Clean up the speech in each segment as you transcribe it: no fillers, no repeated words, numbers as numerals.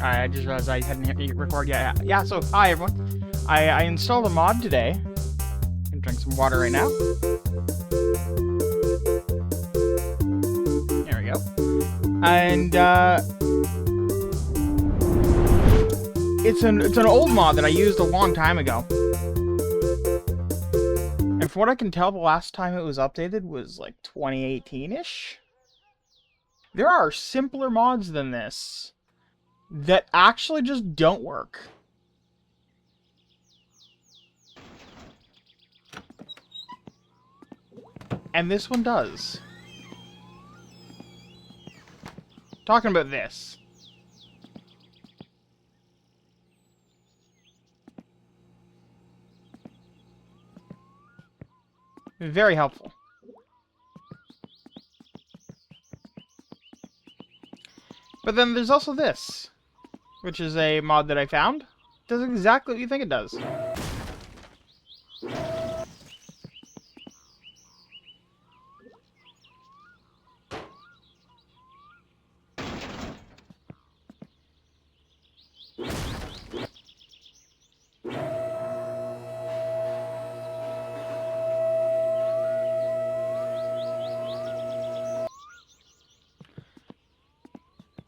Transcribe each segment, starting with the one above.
I just realized I hadn't hit record yet. Yeah, so hi everyone. I installed a mod today. I'm gonna drink some water right now. There we go. And it's an old mod that I used a long time ago. And from what I can tell, the last time it was updated was like 2018-ish. There are simpler mods than this that actually just don't work. And this one does. Talking about this. Very helpful. But then there's also this, which is a mod that I found. It does exactly what you think it does.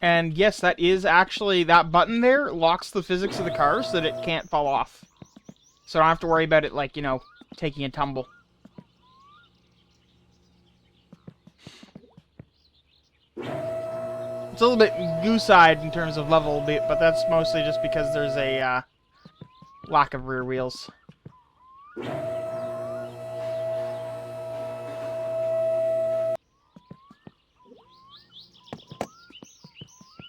And yes, that is actually, that button there locks the physics of the car so that it can't fall off. So I don't have to worry about it, like, you know, taking a tumble. It's a little bit goose-eyed in terms of level, but that's mostly just because there's a lack of rear wheels.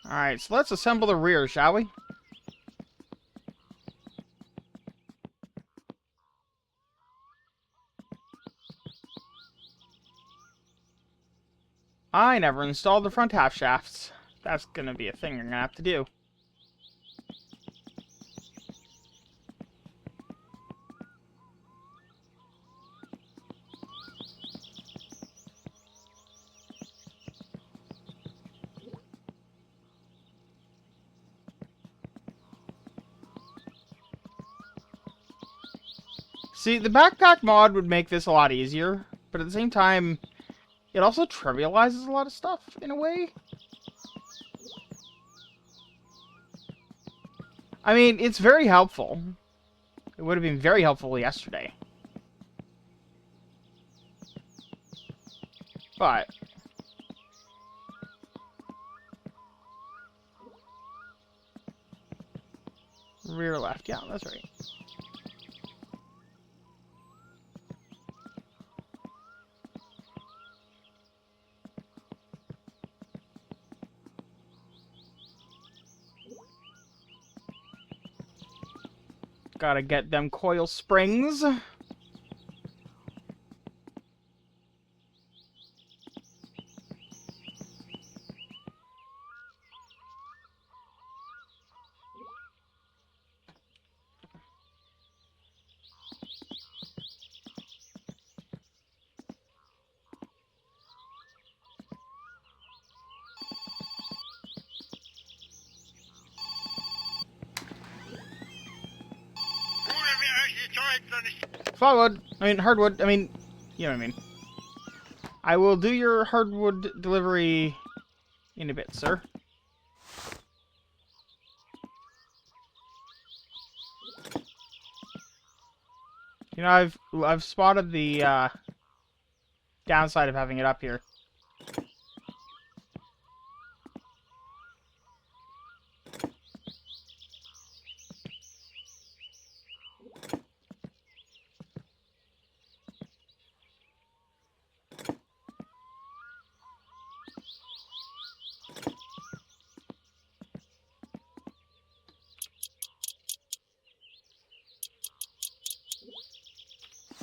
Alright, so let's assemble the rear, shall we? I never installed the front half shafts. That's gonna be a thing you're gonna have to do. See, the backpack mod would make this a lot easier, but at the same time, it also trivializes a lot of stuff, in a way. I mean, it's very helpful. It would have been very helpful yesterday. But rear left, yeah, that's right. Gotta get them coil springs. Firewood. I mean, hardwood. I mean, you know what I mean. I will do your hardwood delivery in a bit, sir. You know, I've spotted the downside of having it up here.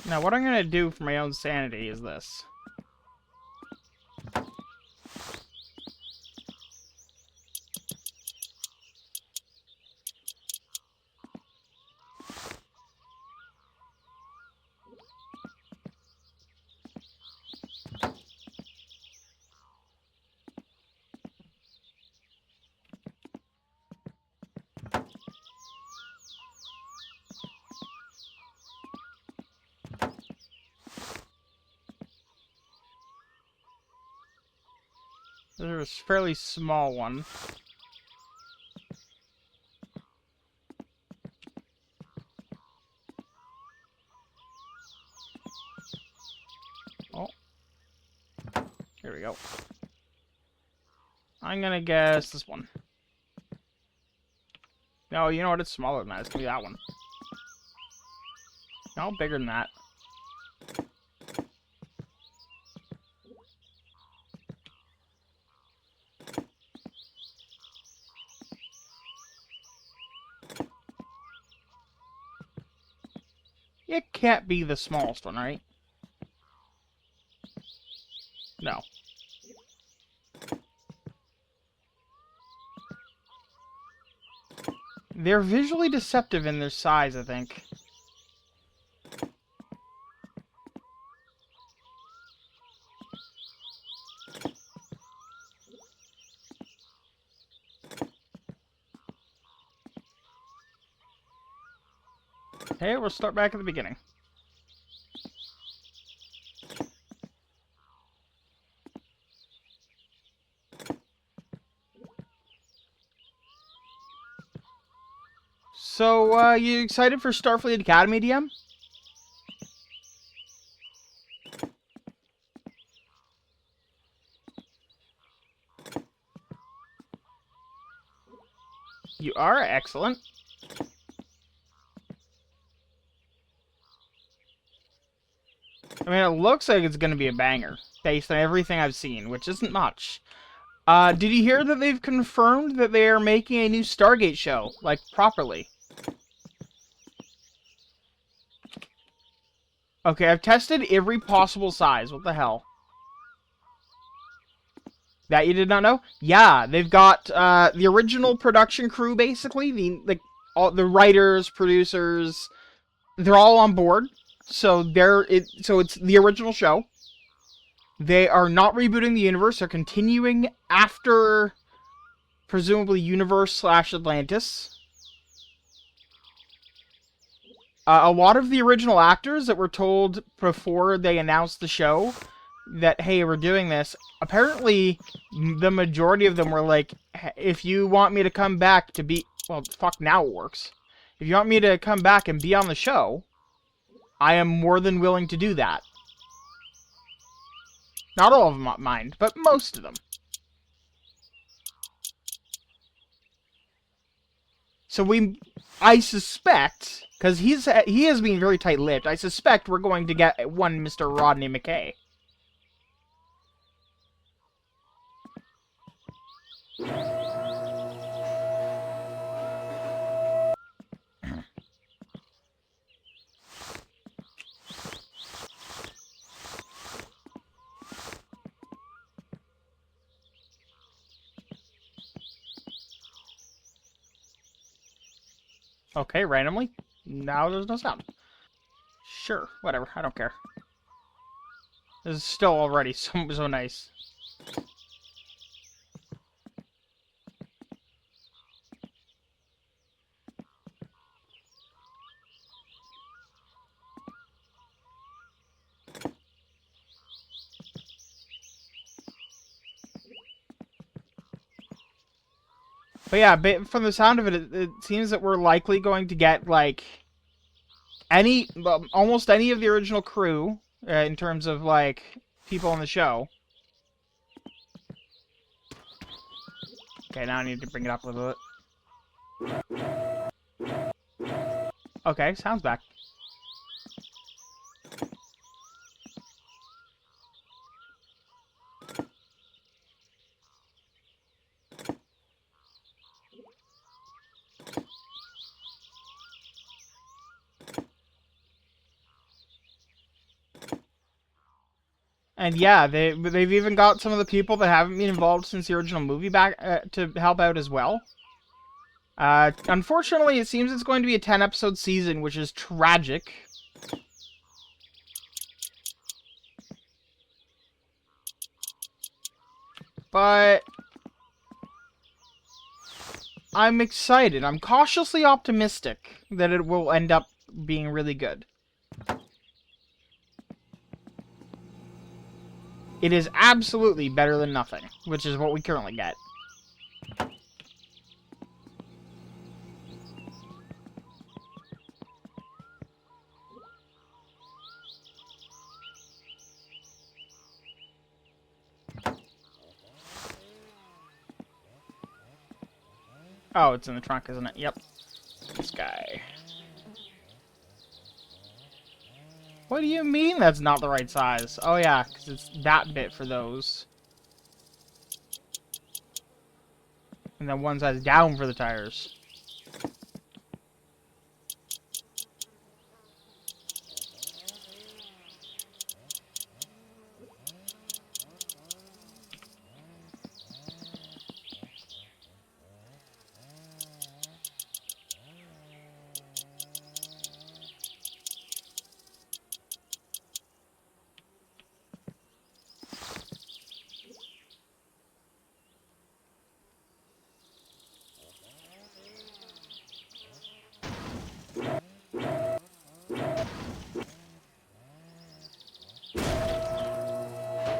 Now, what I'm gonna do for my own sanity is this. a fairly small one. Oh. Here we go. I'm gonna guess this one. No, you know what? It's smaller than that. It's gonna be that one. No, bigger than that. It can't be the smallest one, right? No. They're visually deceptive in their size, I think. Okay, we'll start back at the beginning. So, you excited for Starfleet Academy, DM? You are? Excellent. I mean, it looks like it's going to be a banger, based on everything I've seen, which isn't much. Did you hear that they've confirmed that they are making a new Stargate show, like, properly? Okay, I've tested every possible size. What the hell? That you did not know? Yeah, they've got the original production crew, basically. All the writers, producers, they're all on board. So it's the original show. They are not rebooting the universe. They're continuing after, presumably, Universe/Atlantis. A lot of the original actors that were told before they announced the show that, hey, we're doing this, apparently the majority of them were like, if you want me to come back to be... Well, fuck, now it works. If you want me to come back and be on the show, I am more than willing to do that. Not all of them mind, but most of them. So I suspect, because he has been very tight-lipped, I suspect we're going to get one Mr. Rodney McKay. Okay, randomly. Now there's no sound. Sure, whatever. I don't care. This is still already so nice. But yeah, from the sound of it, it seems that we're likely going to get, like, almost any of the original crew, in terms of, like, people on the show. Okay, now I need to bring it up a little bit. Okay, sound's back. And yeah, they've even got some of the people that haven't been involved since the original movie back to help out as well. Unfortunately, it seems it's going to be a 10-episode season, which is tragic. But I'm excited. I'm cautiously optimistic that it will end up being really good. It is absolutely better than nothing, which is what we currently get. Oh, it's in the trunk, isn't it? Yep. This guy. What do you mean that's not the right size? Oh yeah, because it's that bit for those. And then one size down for the tires.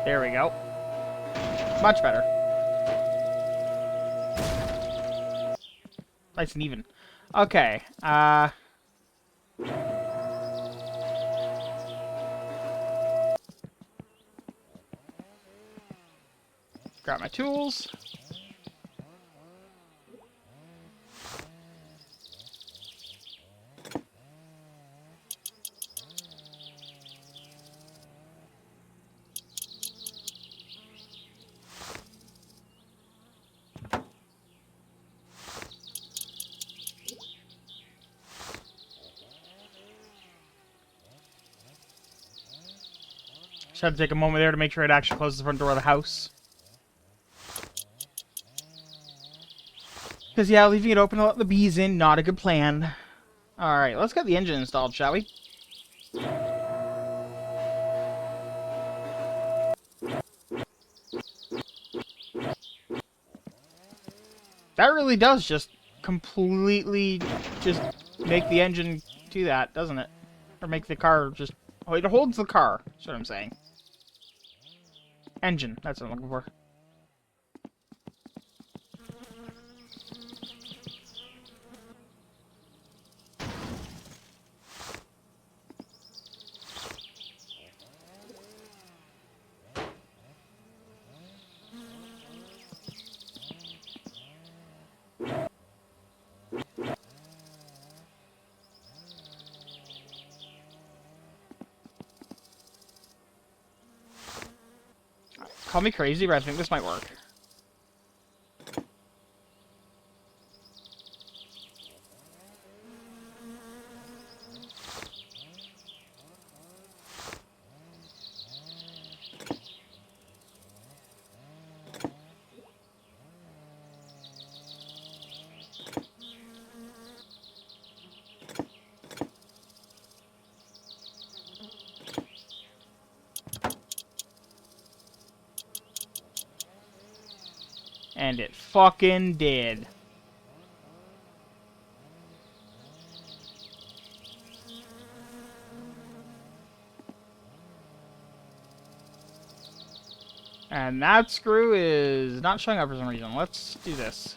There we go. Much better. Nice and even. Okay, grab my tools. Just had to take a moment there to make sure it actually closes the front door of the house. Because, yeah, leaving it open to let the bees in, not a good plan. Alright, let's get the engine installed, shall we? That really does just completely just make the engine do that, doesn't it? Or make the car just... Oh, it holds the car, that's what I'm saying. Engine, that's what I'm looking for. Call me crazy, but I think this might work. And it fucking did. And that screw is not showing up for some reason. Let's do this.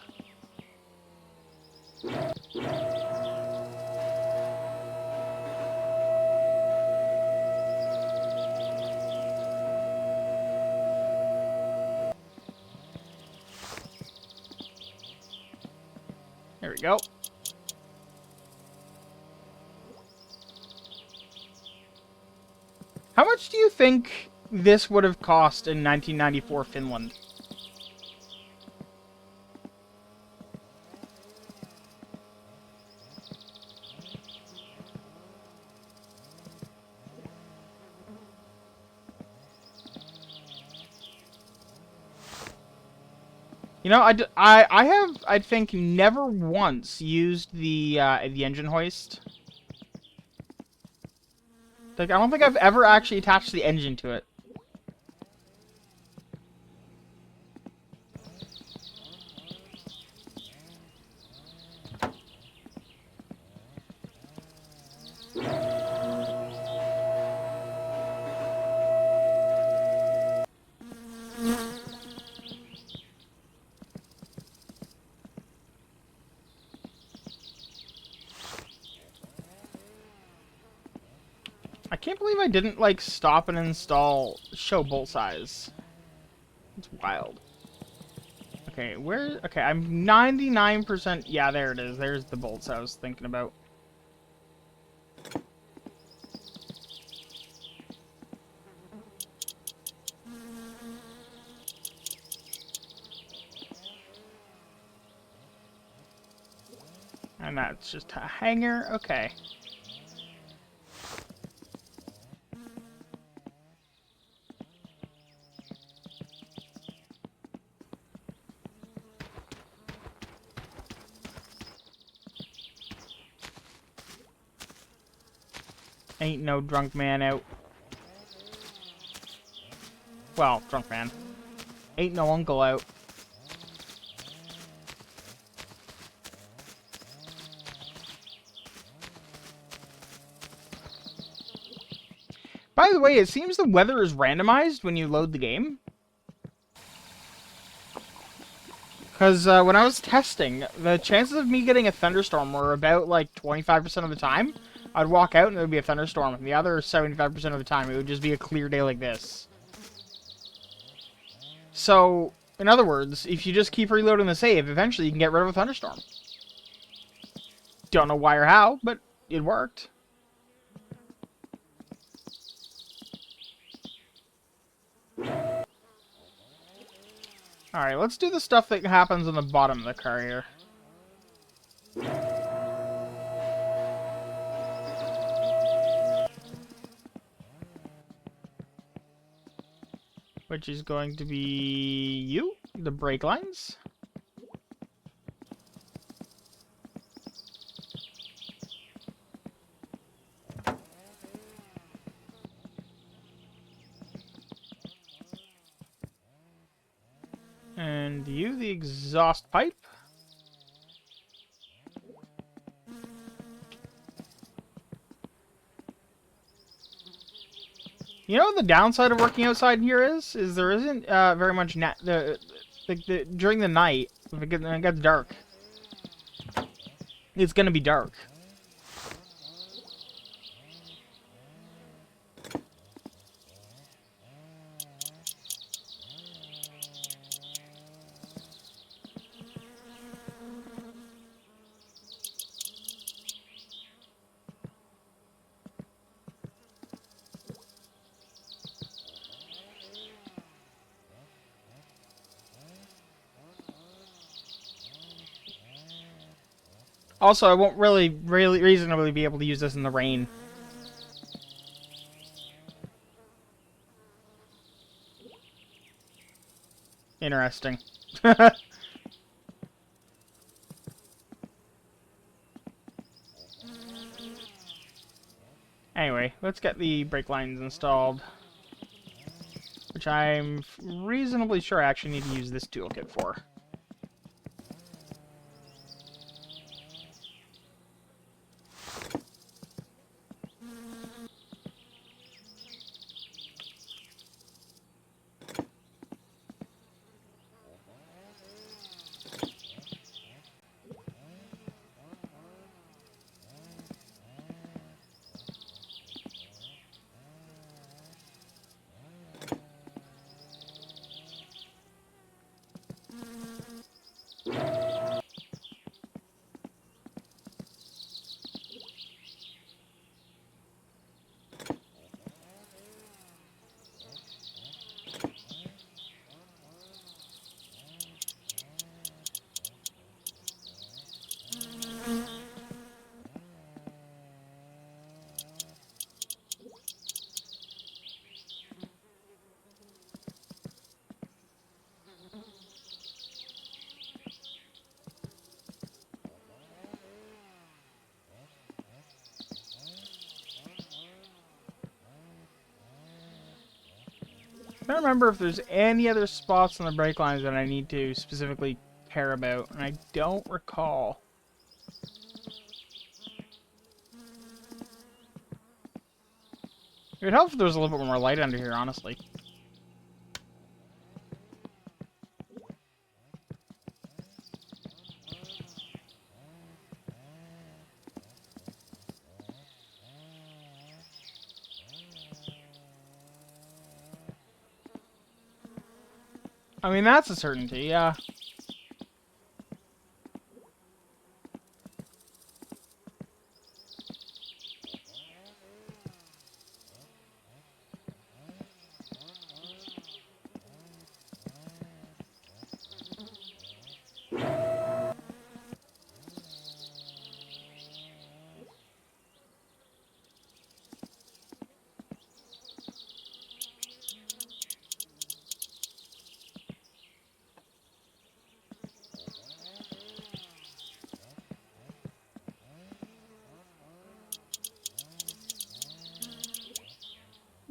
There we go. How much do you think this would have cost in 1994 Finland? You know, I have, I think, never once used the engine hoist. Like, I don't think I've ever actually attached the engine to it. can't believe I didn't, like, stop and install show bolt size. It's wild. Okay, where... Okay, I'm 99%... Yeah, there it is. There's the bolts I was thinking about. And that's just a hanger. Okay. Ain't no drunk man out. Well, drunk man. Ain't no uncle out. By the way, it seems the weather is randomized when you load the game. Because when I was testing, the chances of me getting a thunderstorm were about, like, 25% of the time. I'd walk out and there would be a thunderstorm, and the other 75% of the time it would just be a clear day like this. So, in other words, if you just keep reloading the save, eventually you can get rid of a thunderstorm. Don't know why or how, but it worked. Alright, let's do the stuff that happens on the bottom of the car here. Which is going to be you, the brake lines. And you, the exhaust pipe. You know what the downside of working outside here is there isn't very much during the night when it gets dark. It's gonna be dark. Also, I won't really reasonably be able to use this in the rain. Interesting. Anyway, let's get the brake lines installed. Which I'm reasonably sure I actually need to use this toolkit for. I don't remember if there's any other spots on the brake lines that I need to specifically care about, and I don't recall. It would help if there was a little bit more light under here, honestly. I mean, that's a certainty, yeah.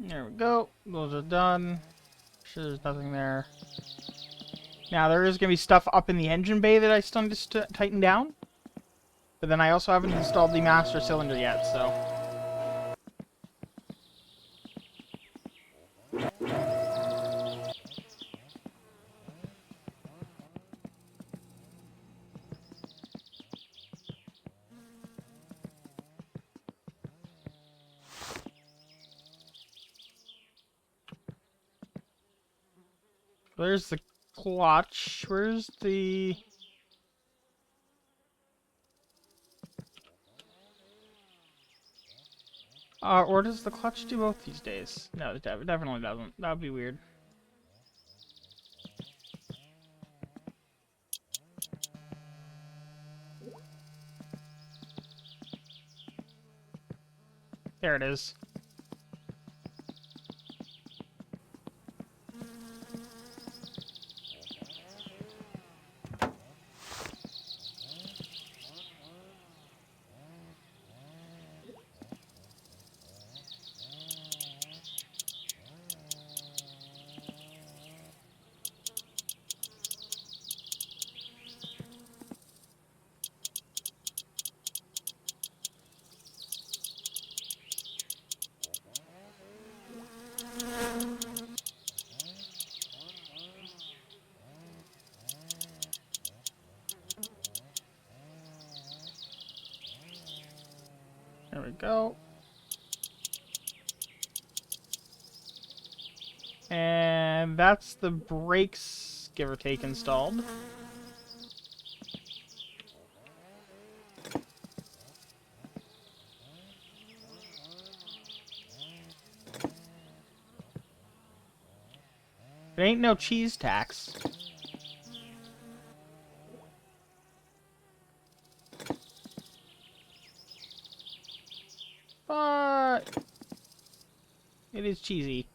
There we go. Those are done. Sure, there's nothing there. Now, there is going to be stuff up in the engine bay that I still need to tighten down. But then I also haven't installed the master cylinder yet, so... There's the clutch. Where's the... or does the clutch do both these days? No, it definitely doesn't. That would be weird. There it is. There we go. And that's the brakes, give or take, installed. There ain't no cheese tax. But it is cheesy.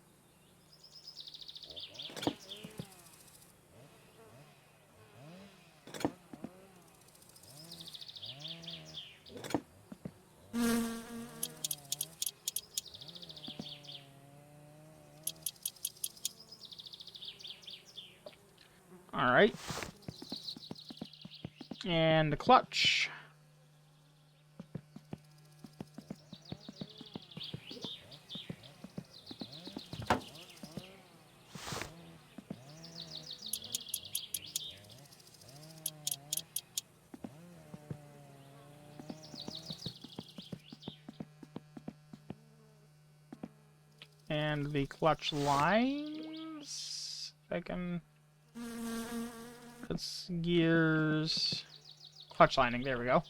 Alright. And the clutch. And the clutch lines. If I can... That's gears... Clutch lining, there we go.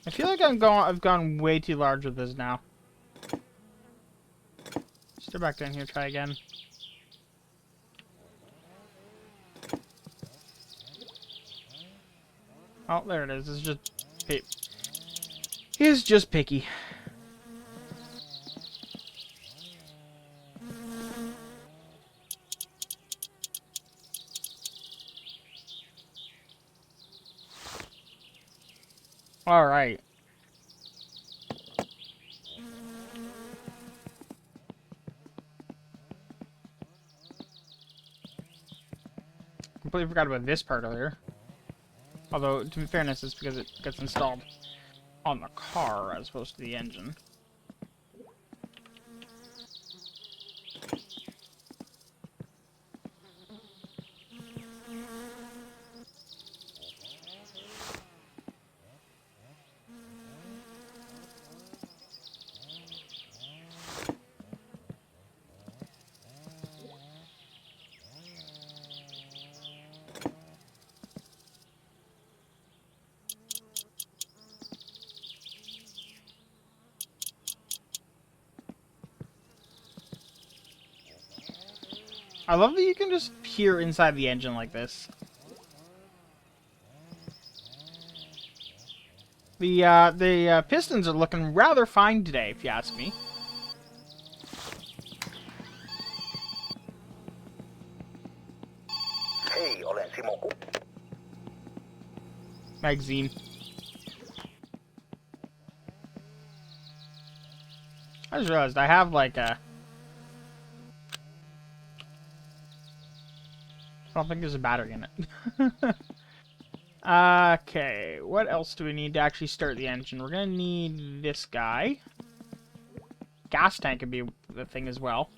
I feel like I've gone way too large with this now. Step back down here, try again. Oh, there it is. It's just he's just picky. All right. Completely forgot about this part earlier. Although, to be fairness, it's because it gets installed on the car as opposed to the engine. I love that you can just peer inside the engine like this. The pistons are looking rather fine today, if you ask me. Magazine. I just realized I have like a... I don't think there's a battery in it. Okay, what else do we need to actually start the engine? We're gonna need this guy. Gas tank could be the thing as well.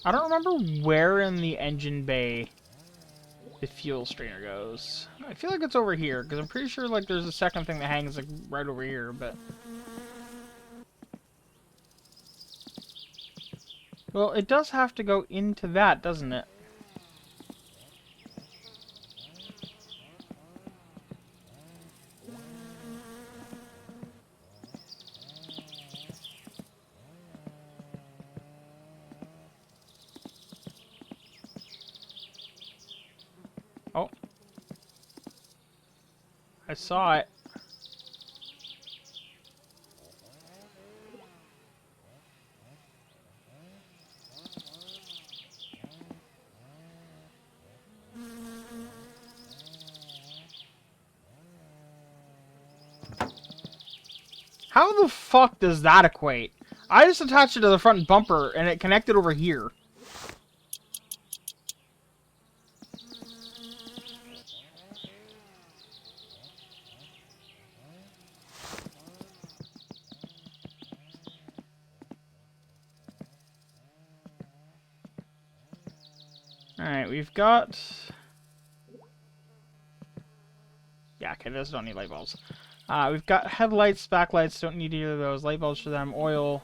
I don't remember where in the engine bay the fuel strainer goes. I feel like it's over here, because I'm pretty sure like there's a second thing that hangs like right over here, but... Well, it does have to go into that, doesn't it? Oh. I saw it. How the fuck does that equate? I just attached it to the front bumper and it connected over here. Alright, we've got... Yeah, okay, those don't need light bulbs. We've got headlights, backlights, don't need either of those. Light bulbs for them, oil.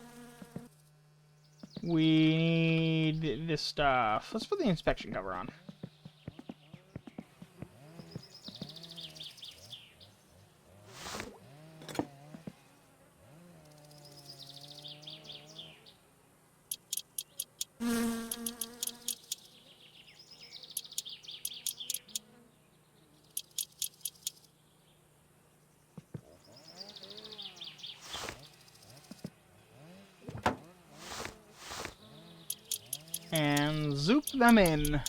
We need this stuff. Let's put the inspection cover on. And zoop them in.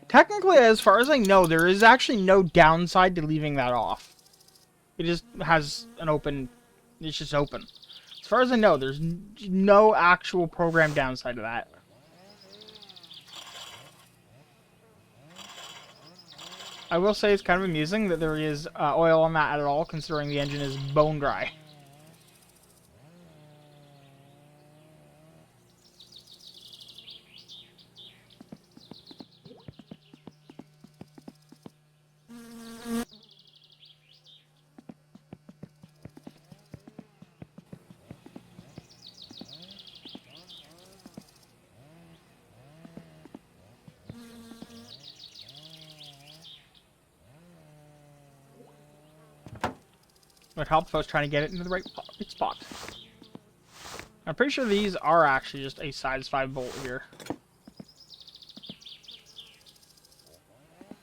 Technically, as far as I know, there is actually no downside to leaving that off. It just has an open... It's just open. As far as I know, there's no actual program downside to that. I will say it's kind of amusing that there is oil on that at all, considering the engine is bone dry. It would help if I was trying to get it into the right spot. I'm pretty sure these are actually just a size 5 bolt here.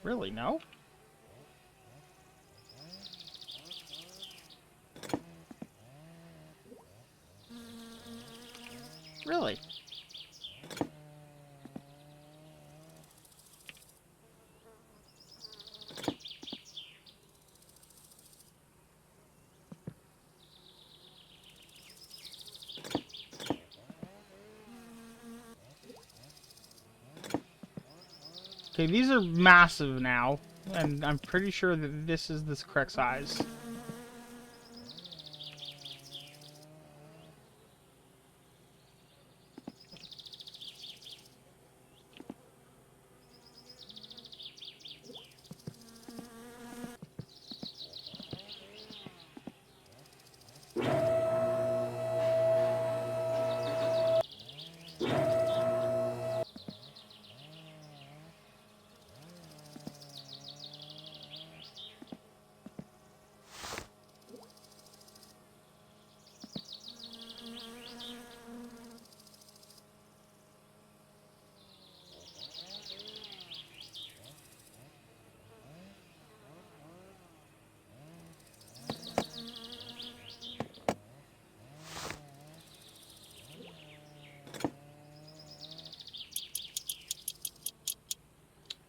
Really, no? Really? Okay, these are massive now, and I'm pretty sure that this is the correct size.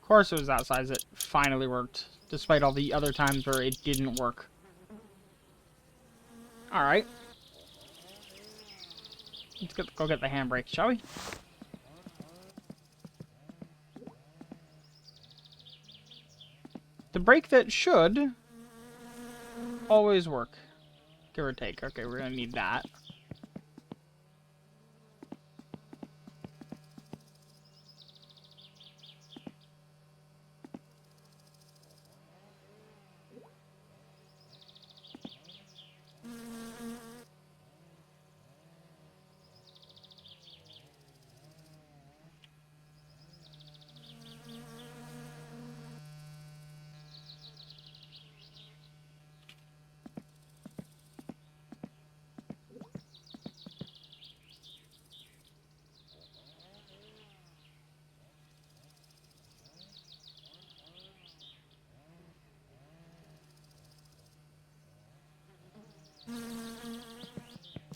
Of course it was that size. It finally worked, despite all the other times where it didn't work. Alright. Let's go get the handbrake, shall we? The brake that should always work. Give or take. Okay, we're gonna need that.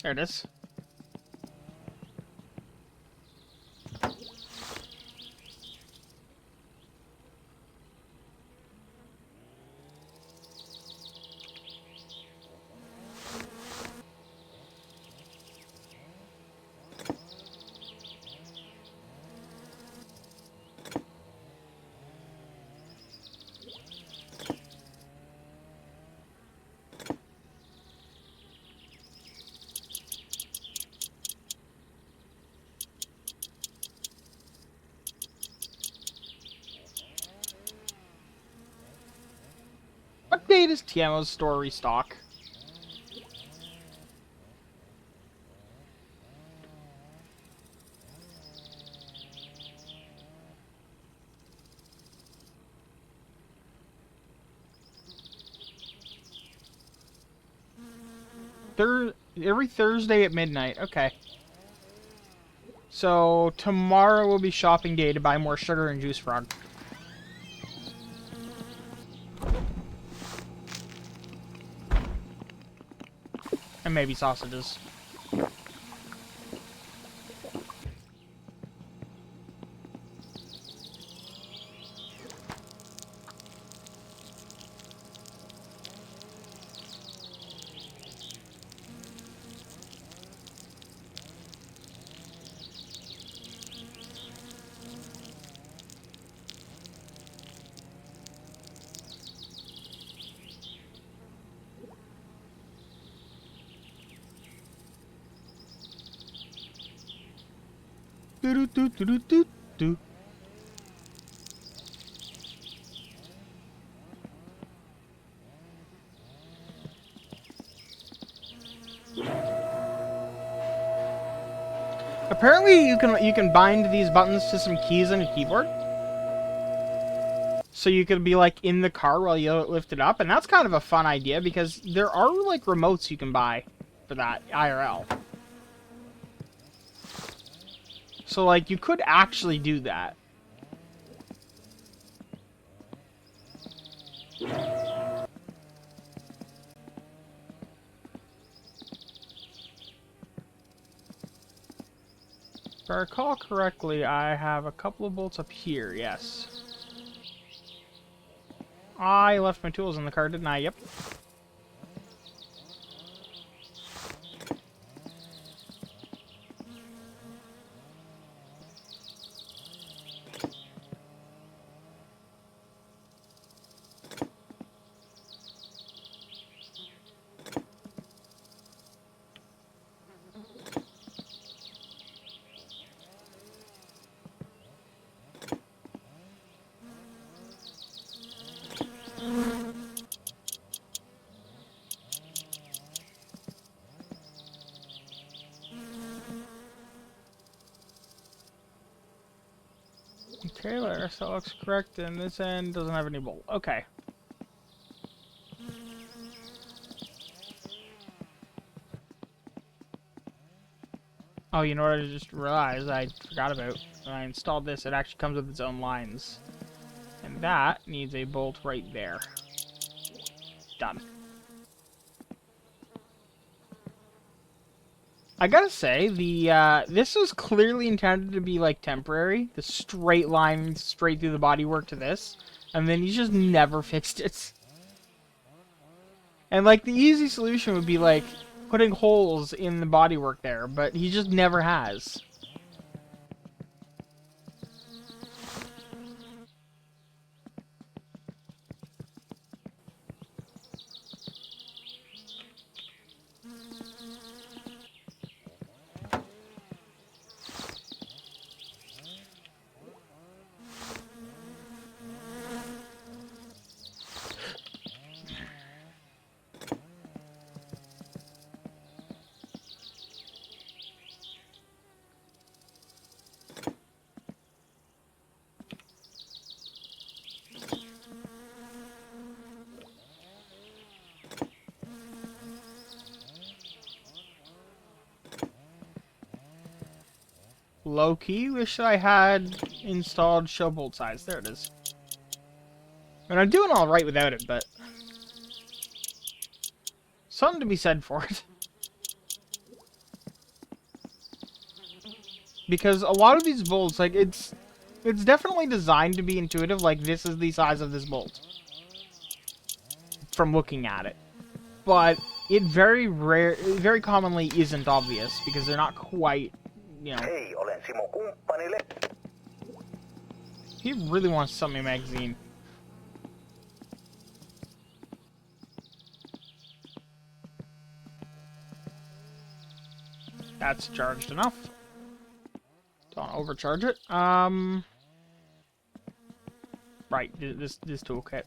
There it is. What date is Tiamo's store restock? Every Thursday at midnight. Okay. So tomorrow will be shopping day to buy more sugar and Juice Frog. And maybe sausages. Do do do do do do. Apparently you can bind these buttons to some keys on your keyboard. So you could be like in the car while you lift it up, and that's kind of a fun idea because there are like remotes you can buy for that IRL. So like you could actually do that. If I recall correctly, I have a couple of bolts up here, yes. I left my tools in the car, didn't I? Yep. Okay, that looks correct, and this end doesn't have any bolt. Okay. Oh, you know what I just realized I forgot about? When I installed this, it actually comes with its own lines. And that needs a bolt right there. Done. I gotta say, this was clearly intended to be, like, temporary. The straight line straight through the bodywork to this. And then he just never fixed it. And, like, the easy solution would be, like, putting holes in the bodywork there. But he just never has. Low-key, wish I had installed show bolt size. There it is. And I'm doing alright without it, but... something to be said for it. Because a lot of these bolts, like, it's definitely designed to be intuitive, like, this is the size of this bolt. From looking at it. But it very commonly isn't obvious, because they're not quite, you know... He really wants to sell me a magazine. That's charged enough. Don't overcharge it. Right, this toolkit.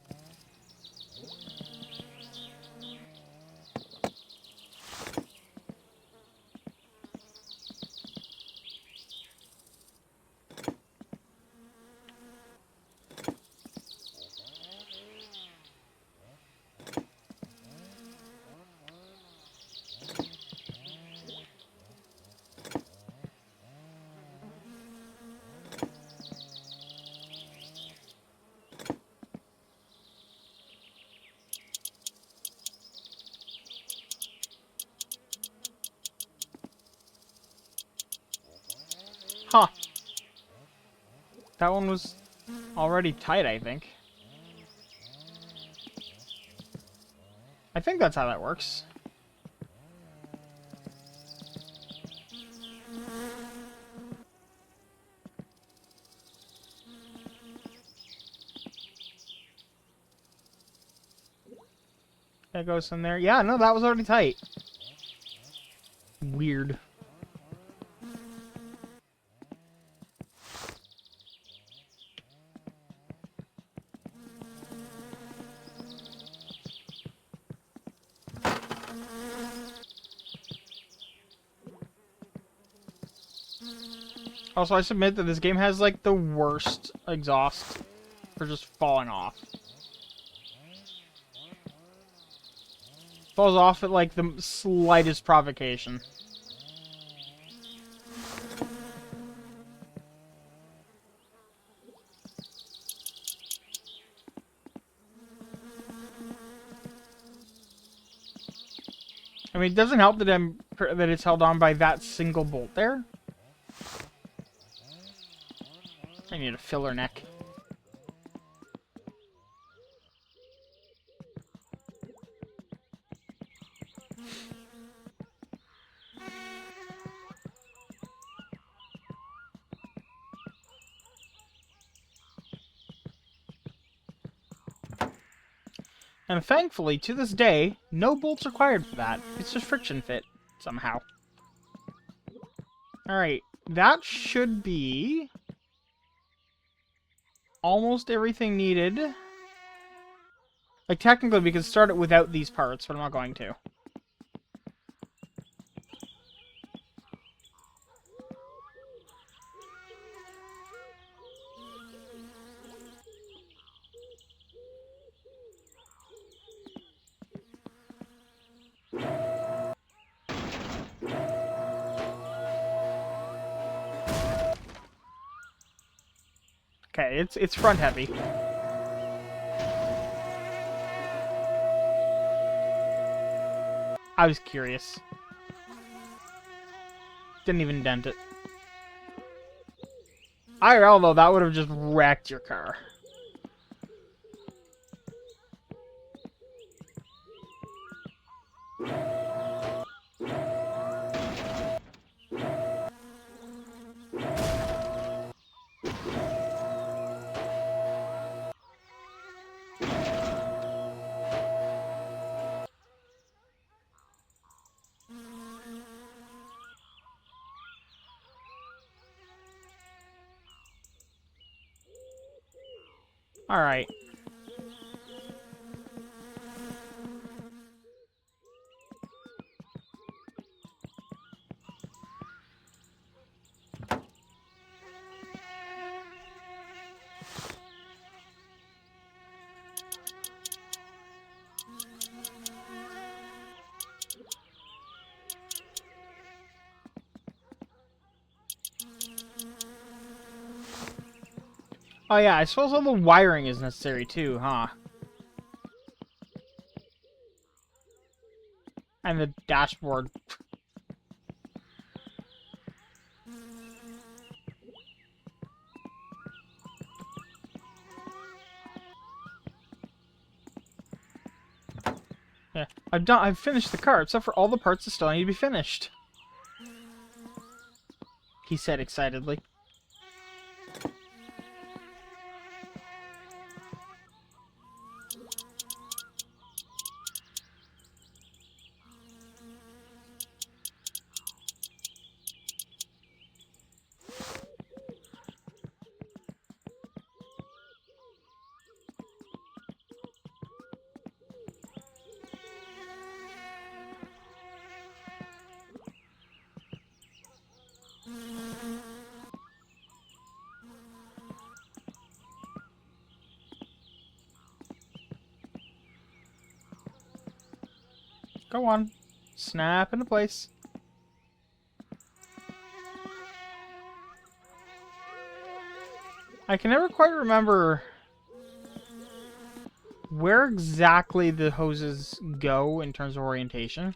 Huh. That one was already tight, I think. I think that's how that works. That goes in there. Yeah, no, that was already tight. Weird. Also, I submit that this game has, like, the worst exhaust for just falling off. Falls off at, like, the slightest provocation. I mean, it doesn't help that it's held on by that single bolt there. I need a filler neck. And thankfully, to this day, no bolts required for that. It's just friction fit, somehow. Alright, that should be almost everything needed. Like, technically, we could start it without these parts, but I'm not going to. Okay, it's front heavy. I was curious. Didn't even dent it. IRL though, that would have just wrecked your car. Alright. Oh yeah, I suppose all the wiring is necessary too, huh? And the dashboard. Yeah, I've finished the car, except for all the parts that still need to be finished. He said excitedly. Go on. Snap into place. I can never quite remember where exactly the hoses go in terms of orientation.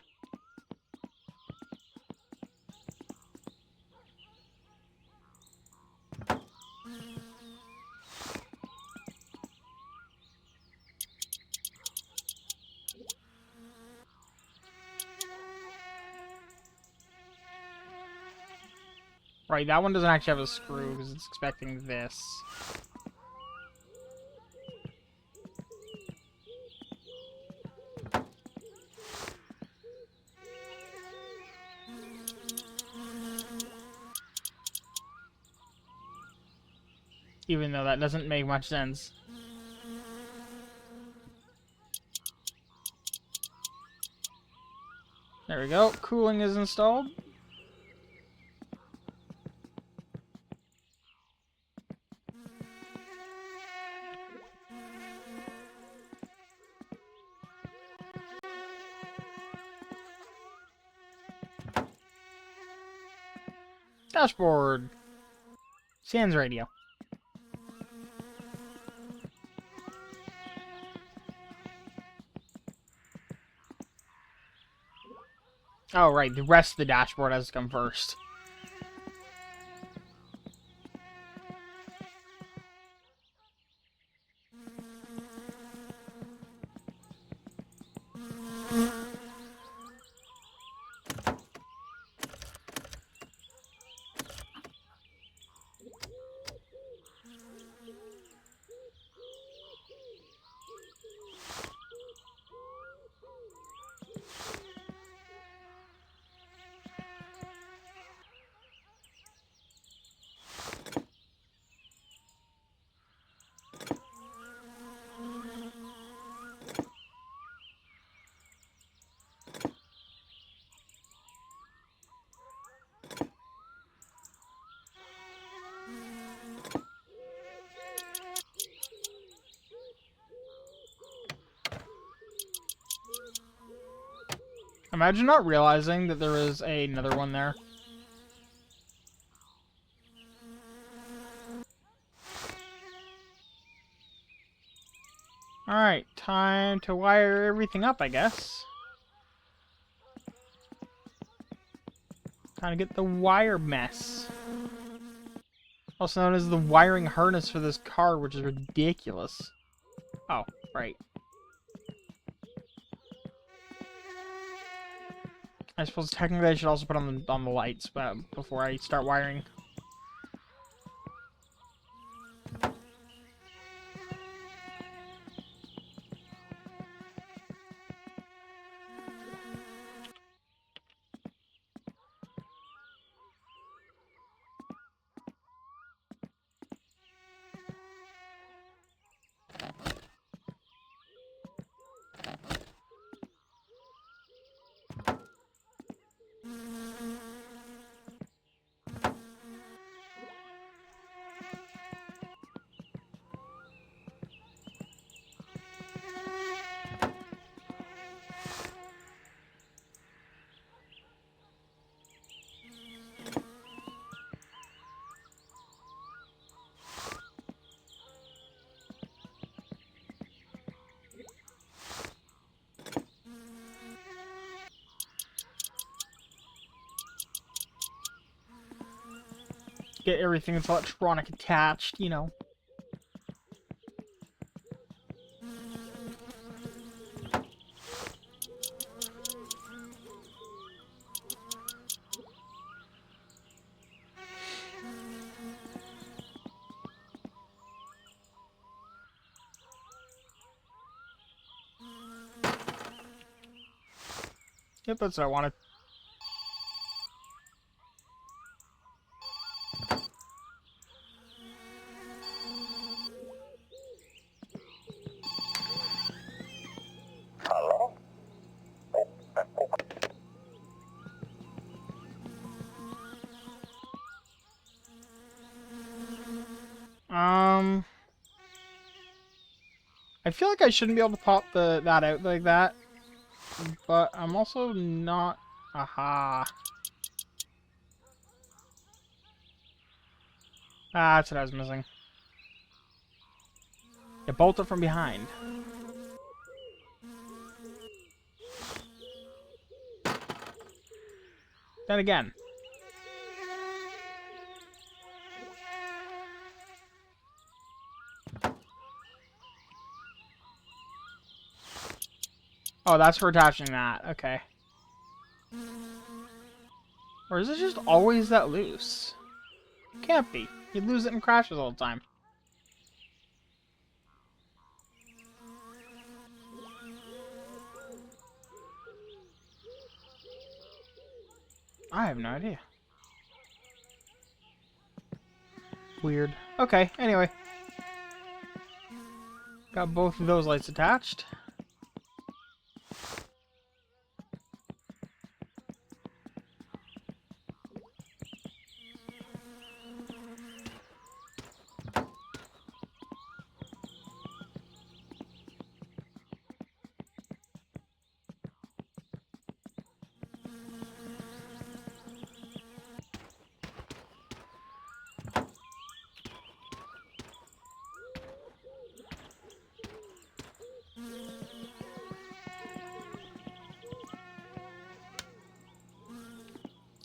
Right, that one doesn't actually have a screw because it's expecting this. Even though that doesn't make much sense. There we go. Cooling is installed. Dashboard. Sans radio. Oh, right. The rest of the dashboard has to come first. Imagine not realizing that there is another one there. Alright, time to wire everything up, I guess. Time to get the wire mess. Also known as the wiring harness for this car, which is ridiculous. Oh, right. I suppose technically I should also put on the lights, but before I start wiring. Get everything that's electronic attached, you know. Yep, that's what I wanted. I feel like I shouldn't be able to pop that out like that, but I'm also not. Aha. Ah, that's what I was missing. You bolt it from behind. Then again. Oh, that's for attaching that. Okay. Or is it just always that loose? Can't be. You'd lose it in crashes all the time. I have no idea. Weird. Okay, anyway. Got both of those lights attached.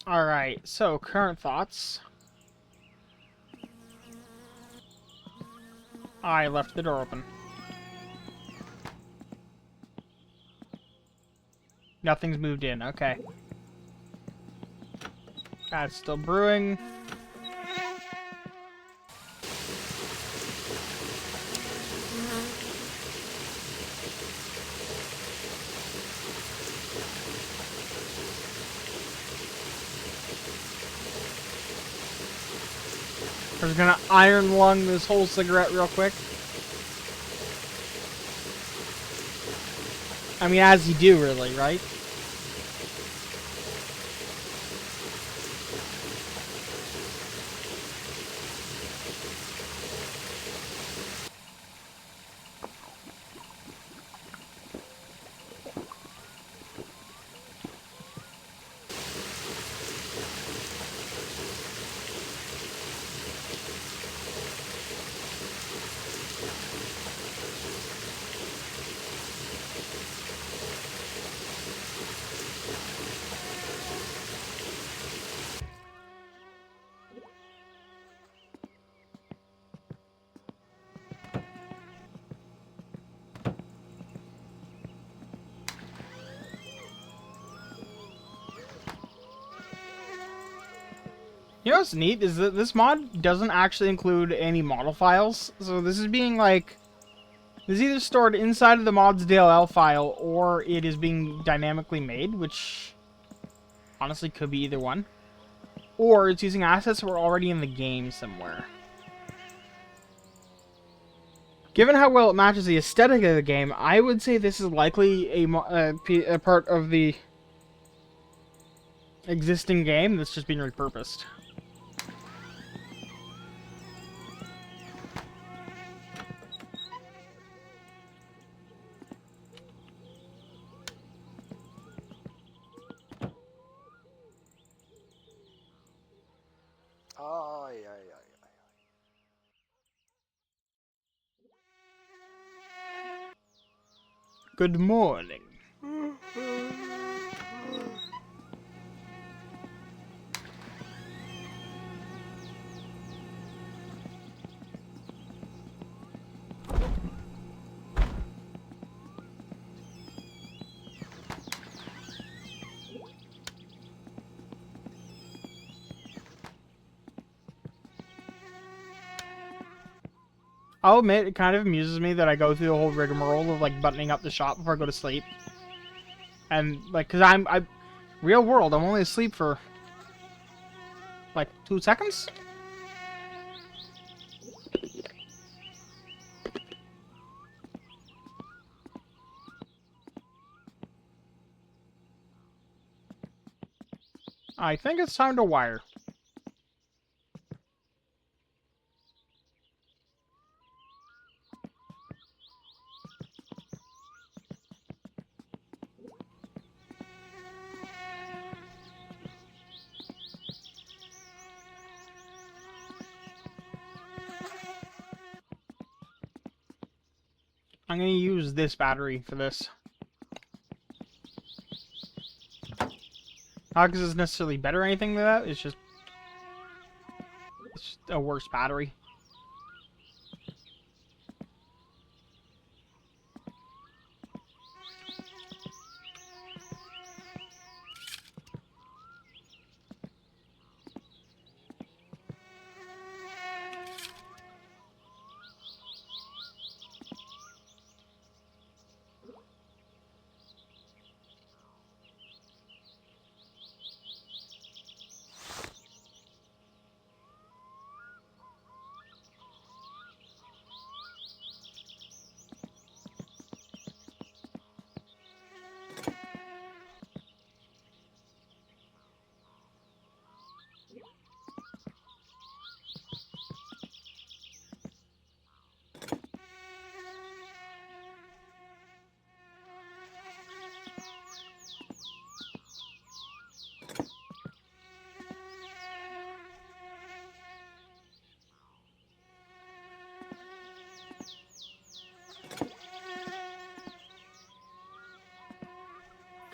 Alright, so current thoughts. I left the door open. Nothing's moved in, okay. That's still brewing. I'm just gonna iron lung this whole cigarette real quick. I mean, as you do, really, right? You know what's neat is that this mod doesn't actually include any model files, so this is being like, this is either stored inside of the mod's DLL file or it is being dynamically made, which honestly could be either one, or it's using assets that were already in the game somewhere. Given how well it matches the aesthetic of the game, I would say this is likely a part of the existing game that's just been repurposed. Ay, ay, ay, ay. Good morning. I'll admit, it kind of amuses me that I go through the whole rigmarole of, like, buttoning up the shop before I go to sleep. And, like, because I'm real world, I'm only asleep for, like, 2 seconds? I think it's time to wire. I'm going to use this battery for this. Not because it's necessarily better or anything than that, it's just a worse battery.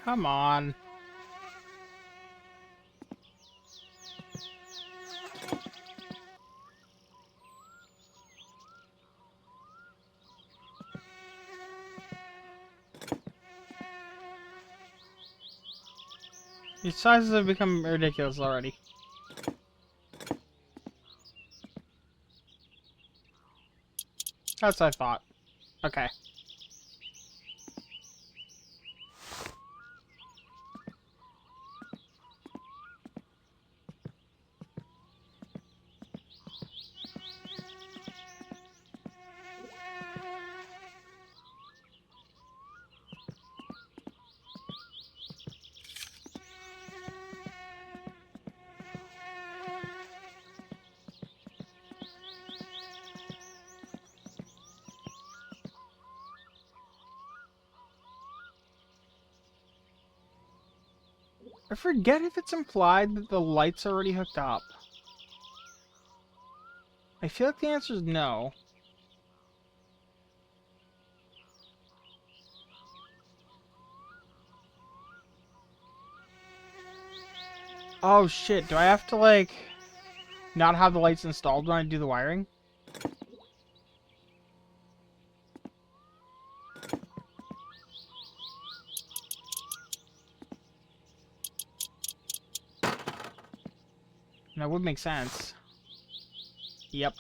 Come on. These sizes have become ridiculous already. That's what I thought. Okay. I forget if it's implied that the light's already hooked up. I feel like the answer is no. Oh shit, do I have to, like, not have the lights installed when I do the wiring? That would make sense. Yep.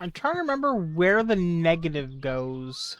I'm trying to remember where the negative goes.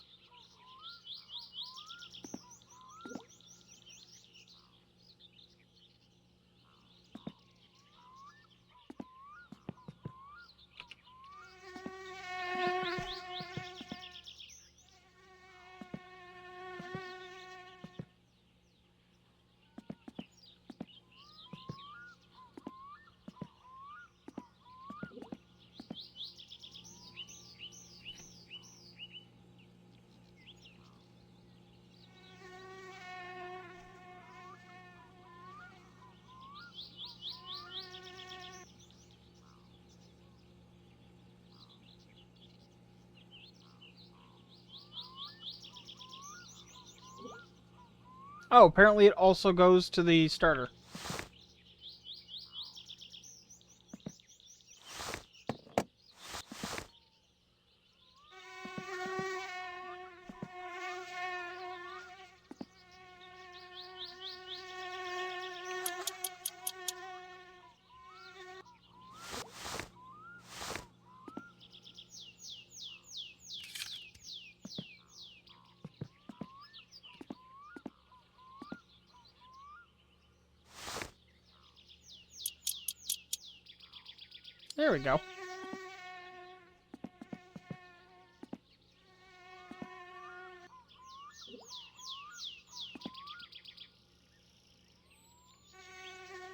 Oh, apparently it also goes to the starter. There we go.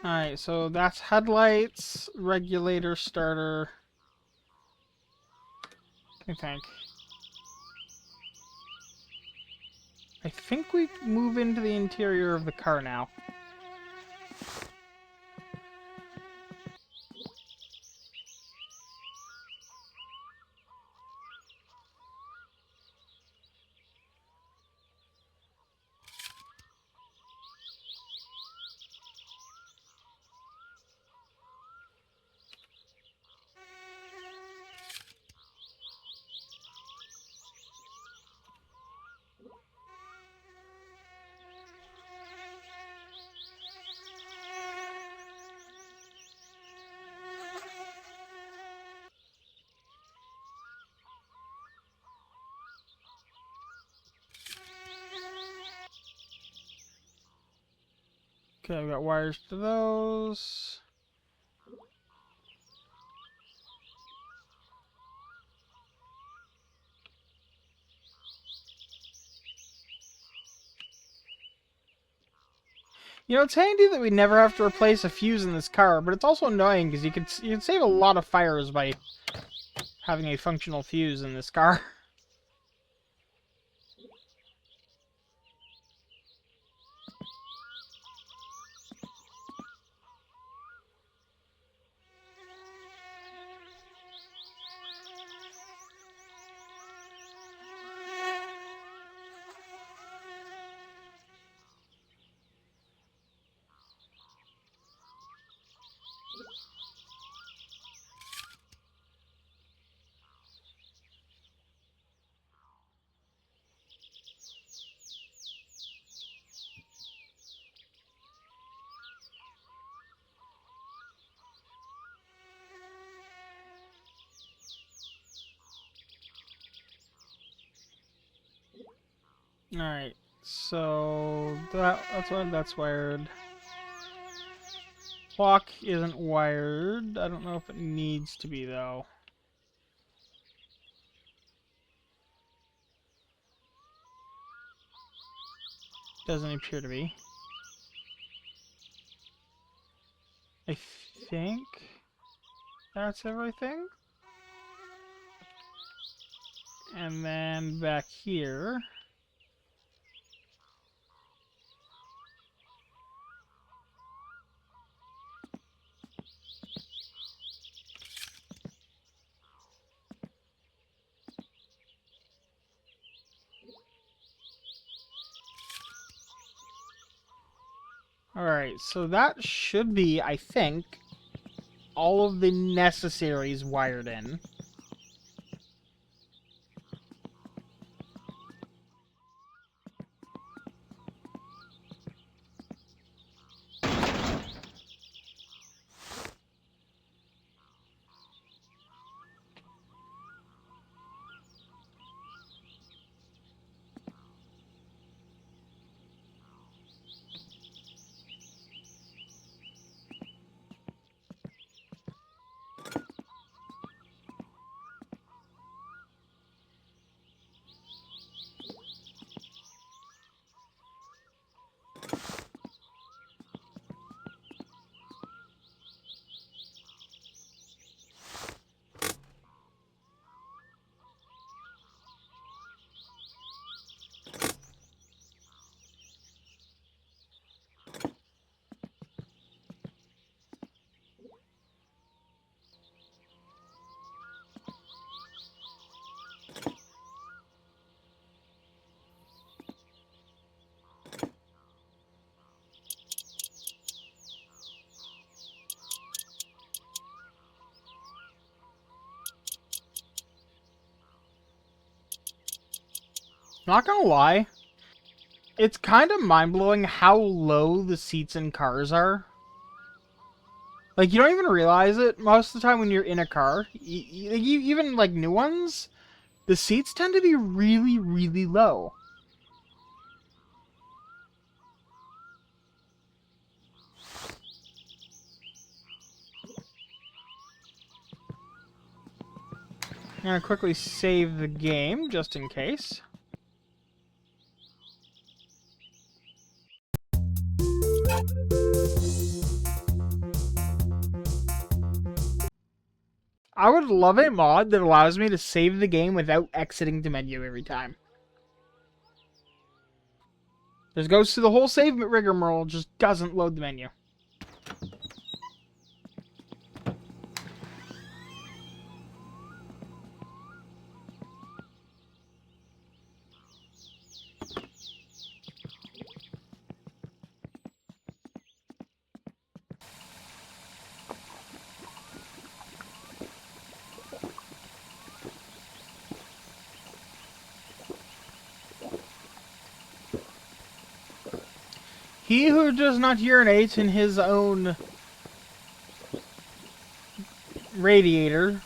Alright, so that's headlights, regulator, starter. I think we move into the interior of the car now. Okay, we got wires to those. You know, it's handy that we never have to replace a fuse in this car, but it's also annoying because you could save a lot of fires by having a functional fuse in this car. Alright, so that's why that's wired. Clock isn't wired. I don't know if it needs to be, though. Doesn't appear to be. I think that's everything. And then back here. Alright, so that should be, I think, all of the necessaries wired in. Not gonna lie, it's kind of mind-blowing how low the seats in cars are. Like, you don't even realize it most of the time when you're in a car. Even, like, new ones, the seats tend to be really, really low. I'm gonna quickly save the game, just in case. I would love a mod that allows me to save the game without exiting the menu every time. Just goes through the whole save rigmarole, just doesn't load the menu. He who does not urinate in his own radiator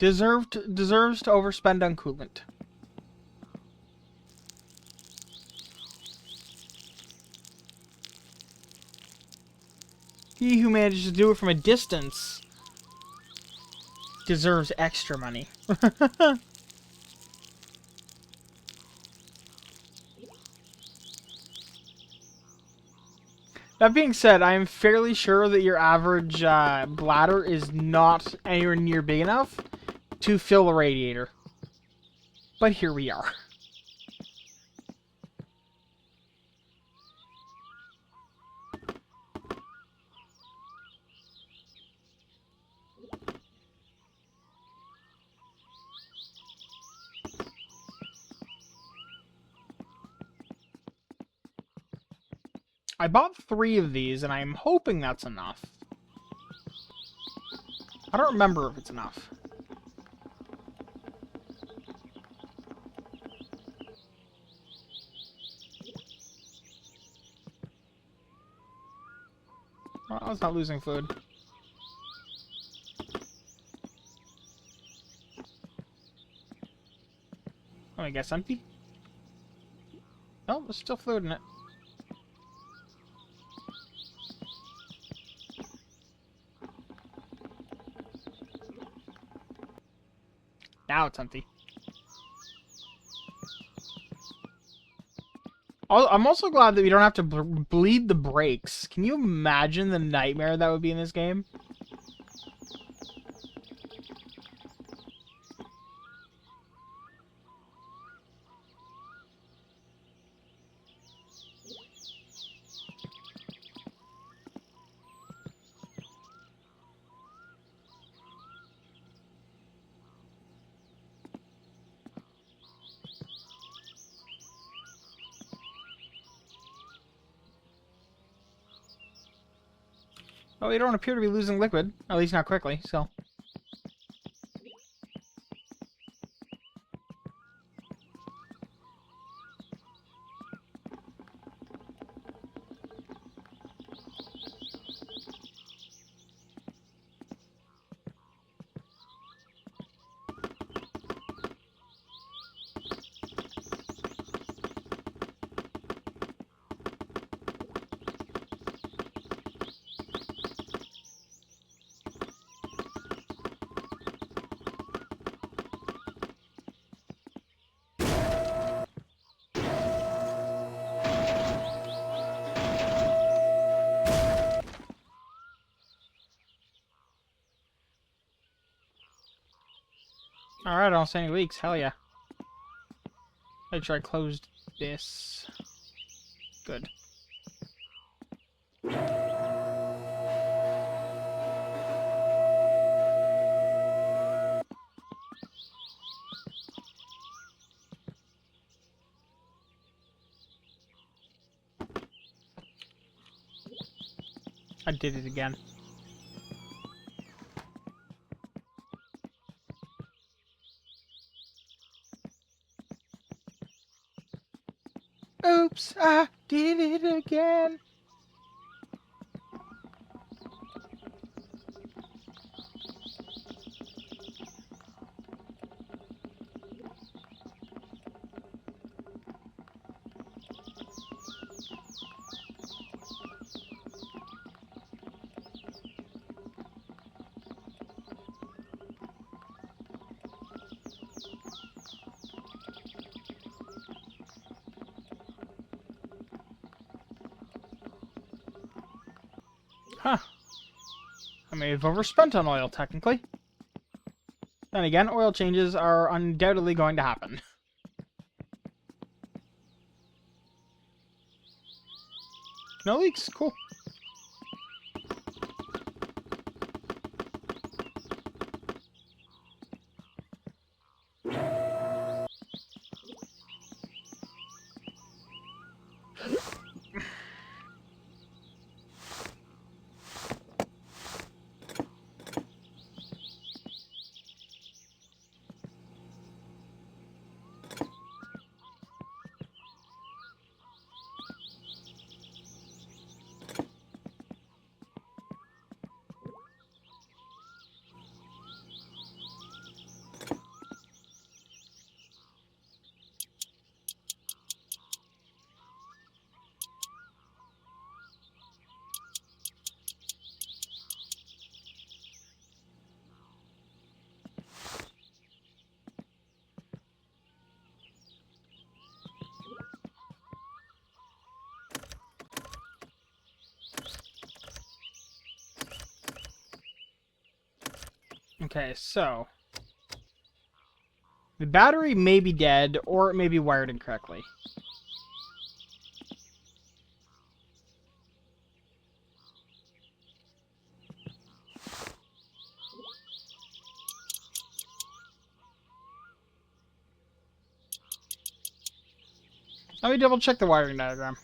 deserves to overspend on coolant. He who manages to do it from a distance deserves extra money. That being said, I am fairly sure that your average bladder is not anywhere near big enough to fill a radiator. But here we are. I bought 3 of these, and I'm hoping that's enough. I don't remember if it's enough. Well, I was not losing food. I guess empty. Oh, there's still fluid in it. Now it's empty. I'm also glad that we don't have to bleed the brakes. Can you imagine the nightmare that would be in this game? Oh, we don't appear to be losing liquid. At least not quickly, so... Alright, I don't see any leaks. Hell yeah. Make sure I closed this. Good. I did it again. Oops, I did it again. Huh. I may have overspent on oil, technically. Then again, oil changes are undoubtedly going to happen. No leaks, cool. Okay, so... the battery may be dead, or it may be wired incorrectly. Let me double check the wiring diagram.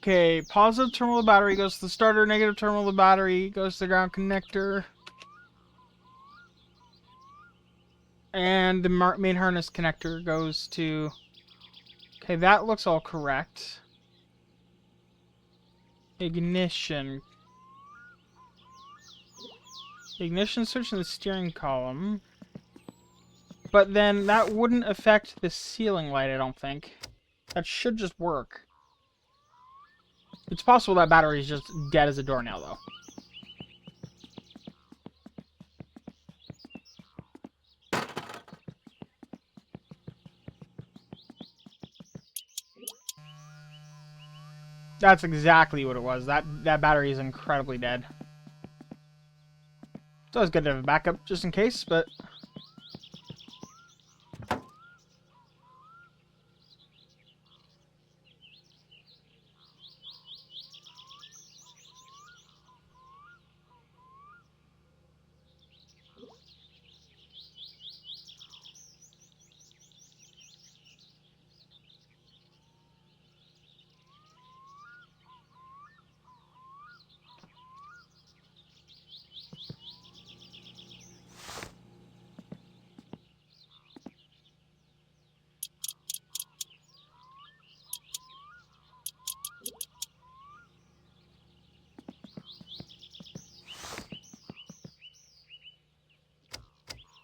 Okay, positive terminal of the battery goes to the starter, negative terminal of the battery goes to the ground connector. And the main harness connector goes to... Okay, that looks all correct. Ignition. Ignition switch in the steering column. But then that wouldn't affect the ceiling light, I don't think. That should just work. It's possible that battery is just dead as a doornail, though. That's exactly what it was. That battery is incredibly dead. It's always good to have a backup, just in case, but...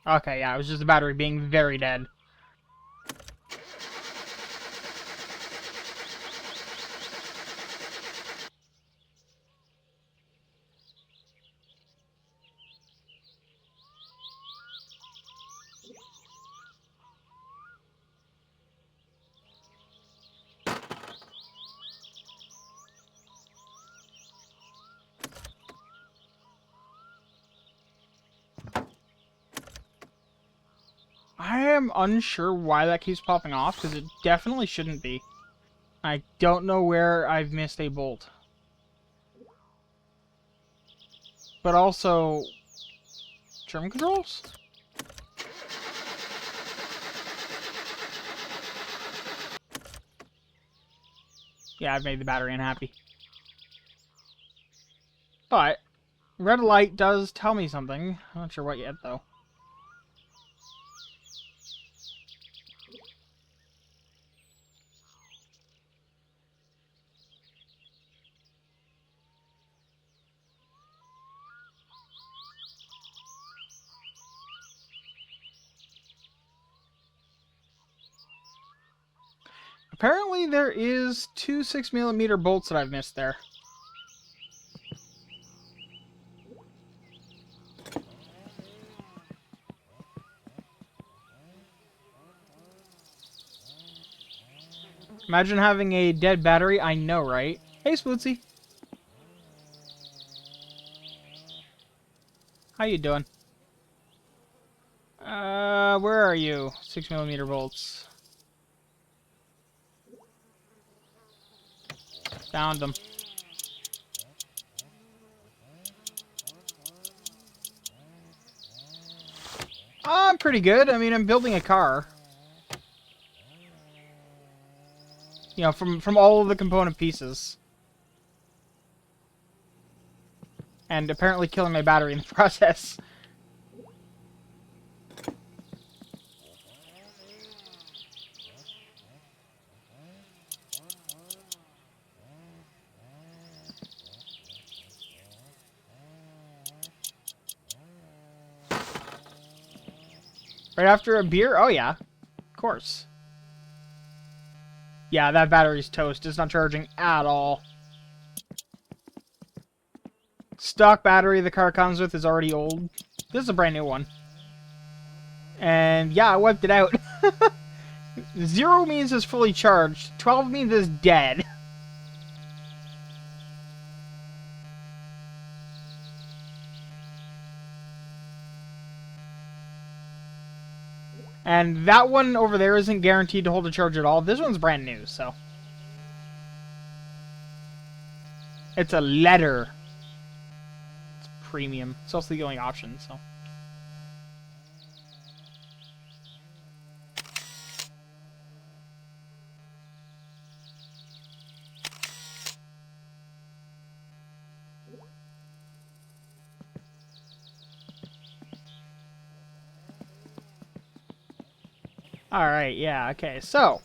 Okay, yeah, it was just the battery being very dead. I am unsure why that keeps popping off, because it definitely shouldn't be. I don't know where I've missed a bolt. But also... Trim controls? Yeah, I've made the battery unhappy. But, red light does tell me something. I'm not sure what yet, though. Apparently there is two 6mm bolts that I've missed there. Imagine having a dead battery. I know, right? Hey, Spootsy. How you doing? Where are you? 6mm bolts. Found them. I'm pretty good. I mean, I'm building a car. You know, from all of the component pieces. And apparently killing my battery in the process. Right after a beer? Oh, yeah. Of course. Yeah, that battery's toast. It's not charging at all. Stock battery the car comes with is already old. This is a brand new one. And yeah, I wiped it out. 0 means it's fully charged. 12 means it's dead. And that one over there isn't guaranteed to hold a charge at all. This one's brand new, so. It's a letter. It's premium. It's also the only option, so. Alright, yeah, okay. So,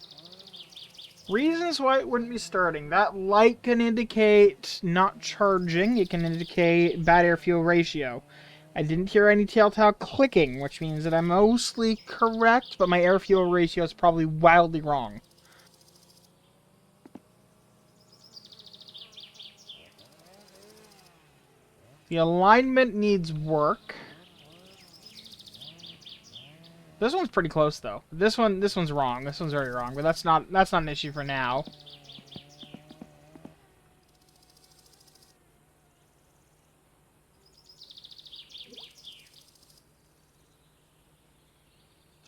reasons why it wouldn't be starting. That light can indicate not charging. It can indicate bad air-fuel ratio. I didn't hear any telltale clicking, which means that I'm mostly correct, but my air-fuel ratio is probably wildly wrong. The alignment needs work. This one's pretty close though. This one's wrong. This one's very wrong, but that's not an issue for now.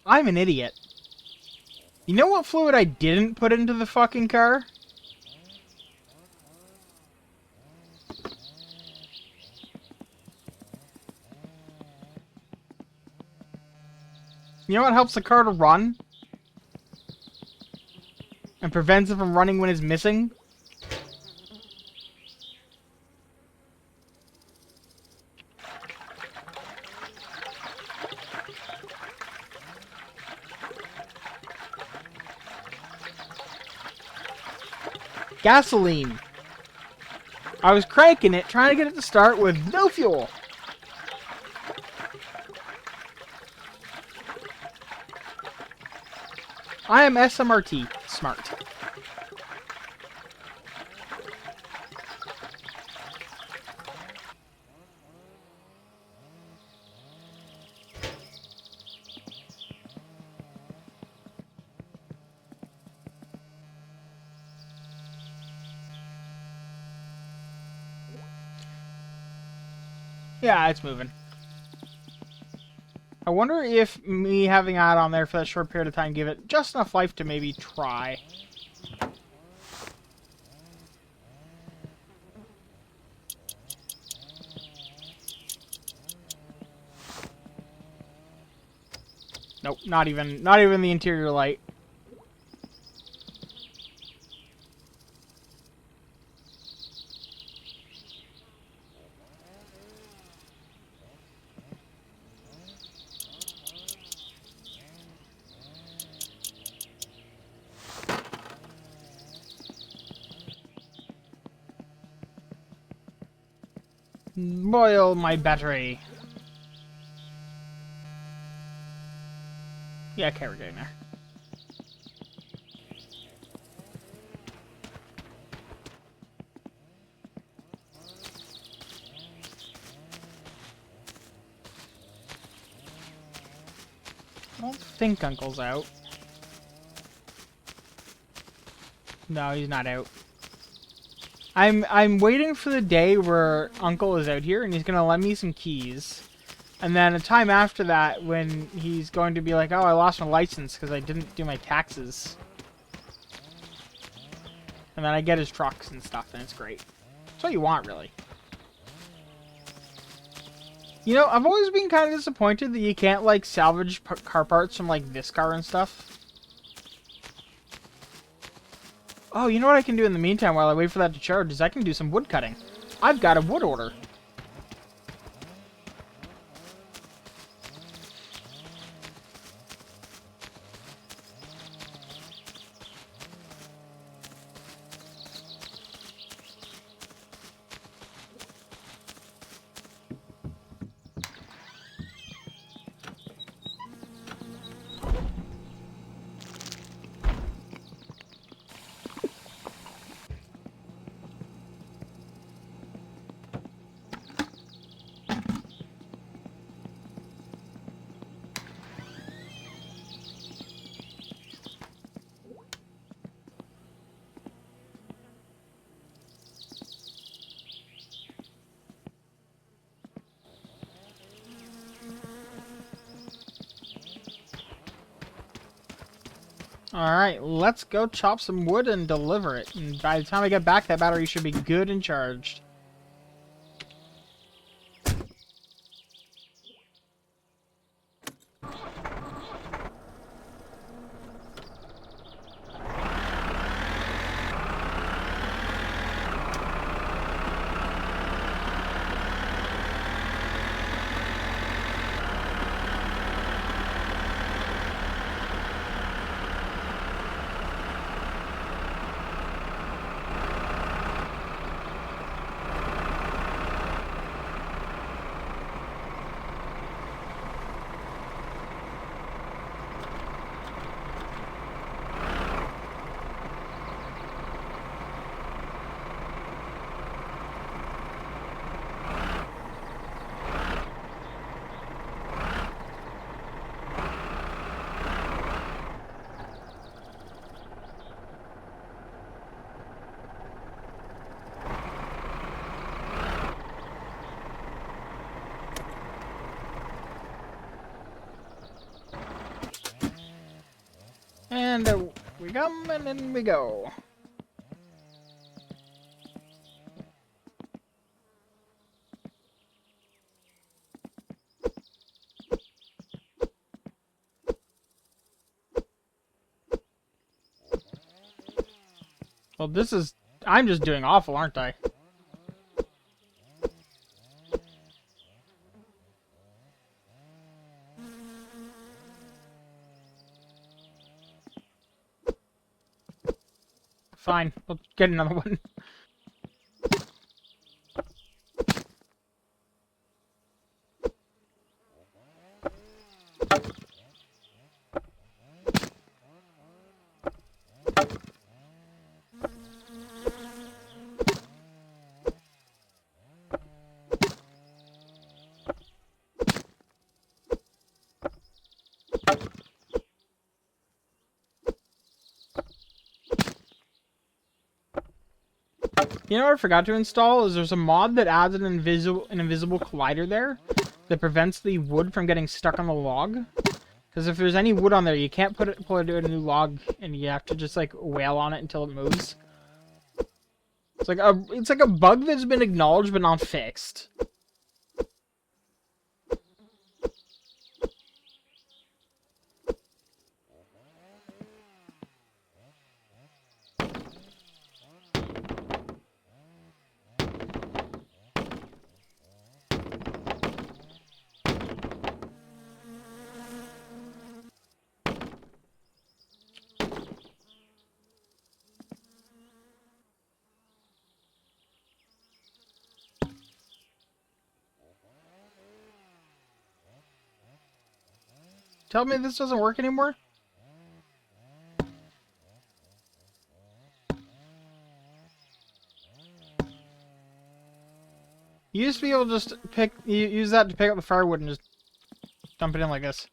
I'm an idiot. You know what fluid I didn't put into the fucking car? You know what helps the car to run? And prevents it from running when it's missing? Gasoline. I was cranking it, trying to get it to start with no fuel. I am SMRT smart. Yeah, it's moving. I wonder if me having that on there for that short period of time give it just enough life to maybe try. Nope, not even the interior light. Boil my battery. Yeah, okay, we're getting there. I don't think Uncle's out. No, he's not out. I'm waiting for the day where Uncle is out here and he's gonna lend me some keys. And then a time after that when he's going to be like, oh, I lost my license because I didn't do my taxes. And then I get his trucks and stuff and it's great. That's what you want, really. You know, I've always been kind of disappointed that you can't, like, salvage car parts from, like, this car and stuff. Oh, you know what I can do in the meantime while I wait for that to charge is I can do some wood cutting. I've got a wood order. Alright, let's go chop some wood and deliver it. And by the time I get back, that battery should be good and charged. And we come, and then we go. Well, this is... I'm just doing awful, aren't I? Fine, we'll get another one. You know what I forgot to install is there's a mod that adds an invisible collider there that prevents the wood from getting stuck on the log. Because if there's any wood on there, you can't pull it to a new log, and you have to just like wail on it until it moves. It's like a bug that's been acknowledged but not fixed. Tell me this doesn't work anymore? You used to be able to just use that to pick up the firewood and just dump it in like this.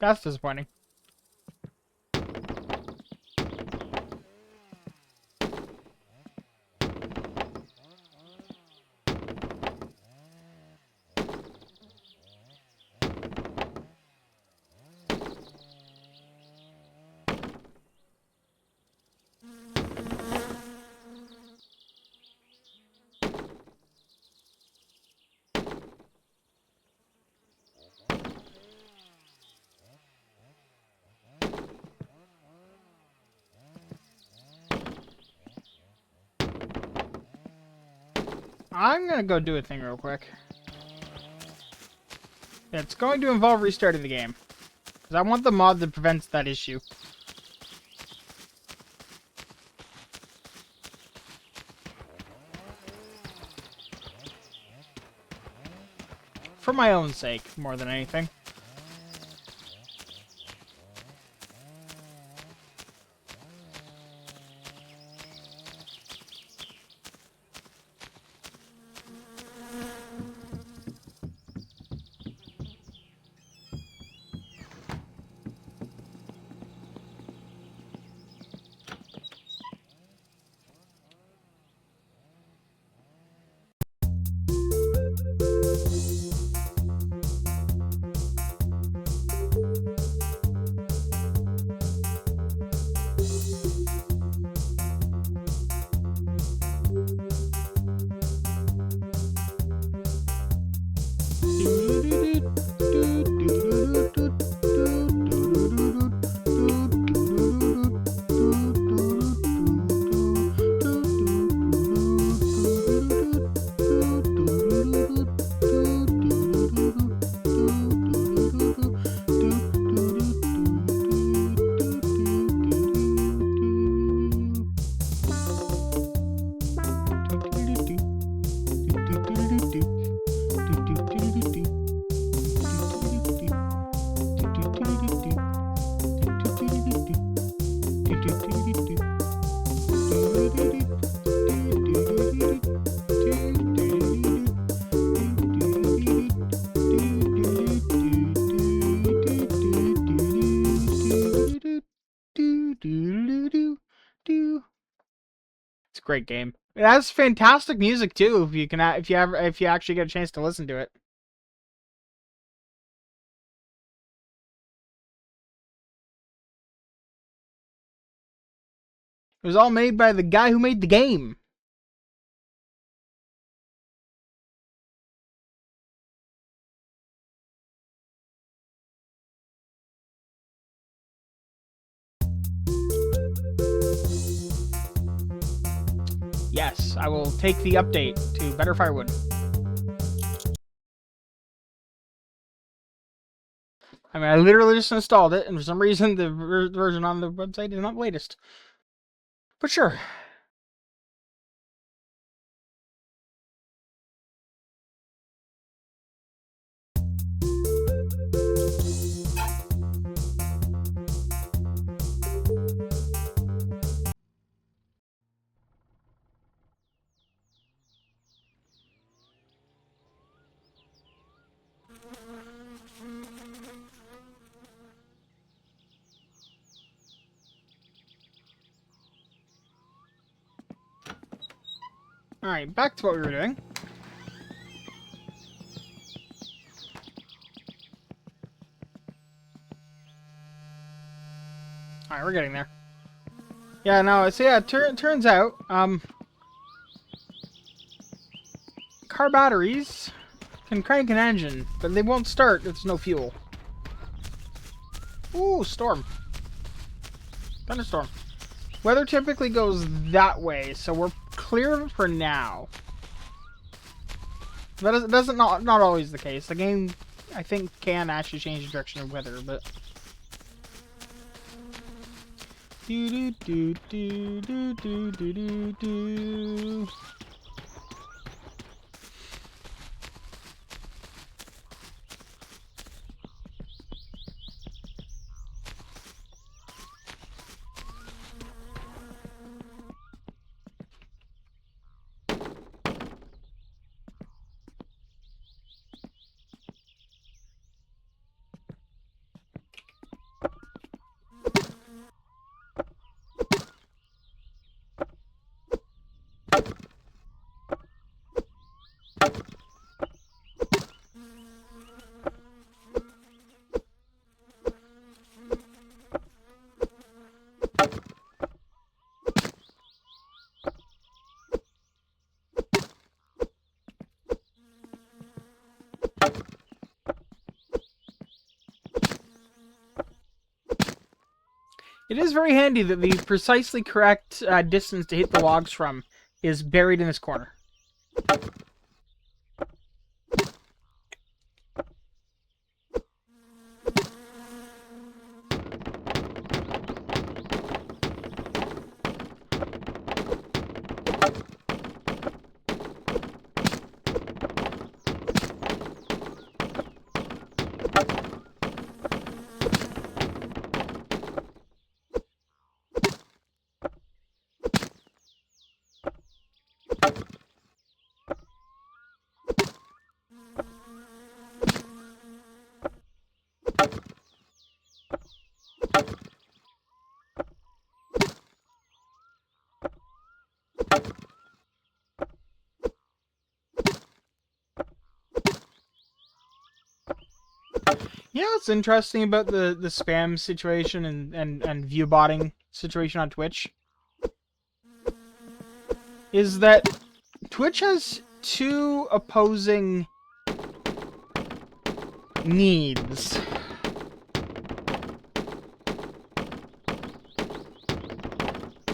That's disappointing. I'm gonna go do a thing real quick. It's going to involve restarting the game. Because I want the mod that prevents that issue. For my own sake, more than anything. It's a great game. It has fantastic music too. If you actually get a chance to listen to it. It was all made by the guy who made the game. Yes, I will take the update to better firewood. I mean, I literally just installed it, and for some reason the version on the website is not the latest. But sure. Alright, back to what we were doing. Alright, we're getting there. Yeah, no, so yeah, turns out, car batteries can crank an engine, but they won't start if there's no fuel. Ooh, storm. Thunderstorm. Weather typically goes that way, so we're clear for now. That doesn't not always the case. The game, I think, can actually change the direction of weather, but. Do do do do do do do do. It is very handy that the precisely correct distance to hit the logs from is buried in this corner. You know what's interesting about the spam situation and view botting situation on Twitch? Is that Twitch has two opposing needs.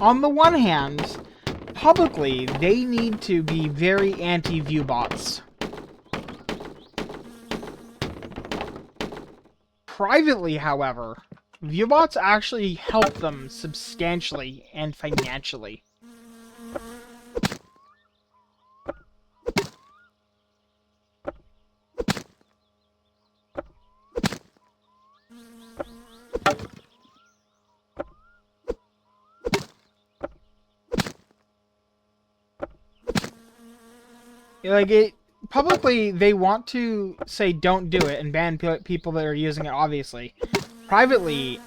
On the one hand, publicly, they need to be very anti-view bots. Privately, however, viewbots actually help them substantially and financially. Like, publicly, they want to say don't do it and ban people that are using it, obviously. Privately,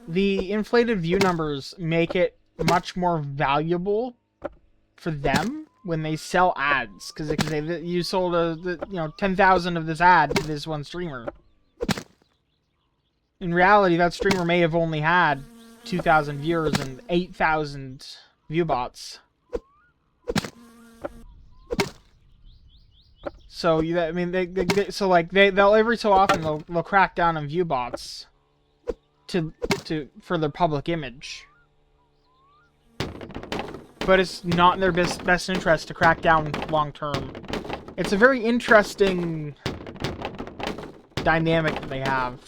the inflated view numbers make it much more valuable for them when they sell ads. Because they can say that you sold 10,000 of this ad to this one streamer. In reality, that streamer may have only had 2,000 viewers and 8,000 viewbots. So I mean, they'll every so often they'll crack down on viewbots for their public image. But it's not in their best interest to crack down long term. It's a very interesting dynamic that they have.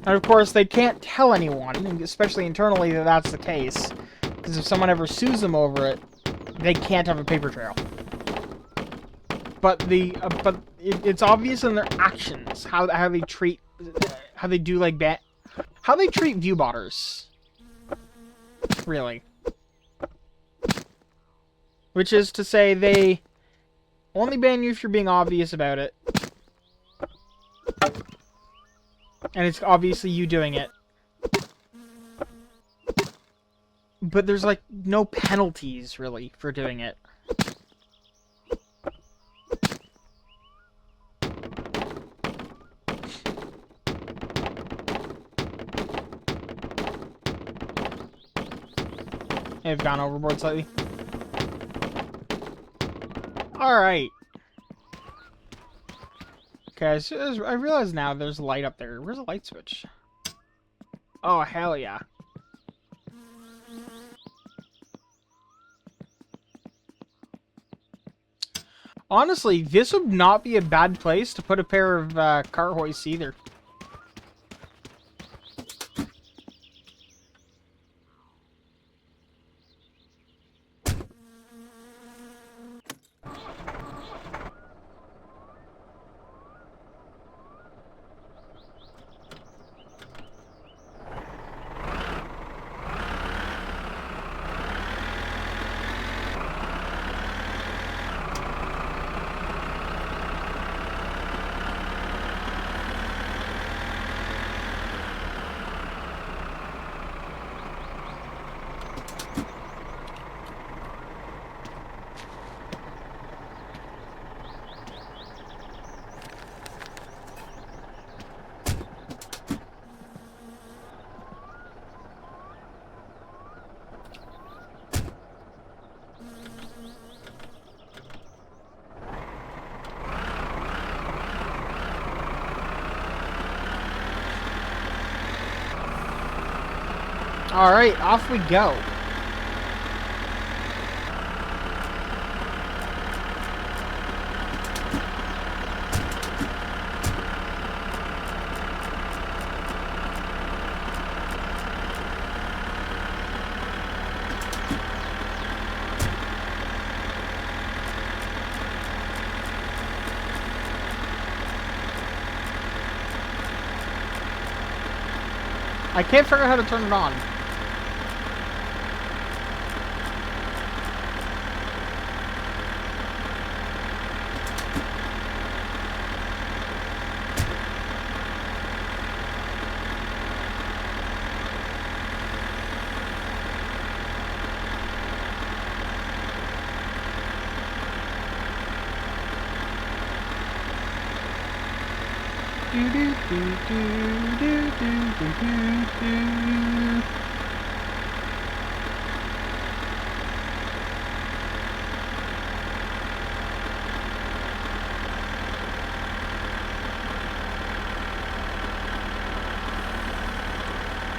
And of course, they can't tell anyone, especially internally, that that's the case. Because if someone ever sues them over it, they can't have a paper trail. But it's obvious in their actions how they treat how they treat viewbotters. Really. Which is to say, they only ban you if you're being obvious about it. And it's obviously you doing it. But there's, like, no penalties, really, for doing it. I've gone overboard slightly. Alright. Okay, so I realize now there's a light up there. Where's the light switch? Oh, hell yeah. Honestly, this would not be a bad place to put a pair of car hoists either. Alright, off we go. I can't figure out how to turn it on.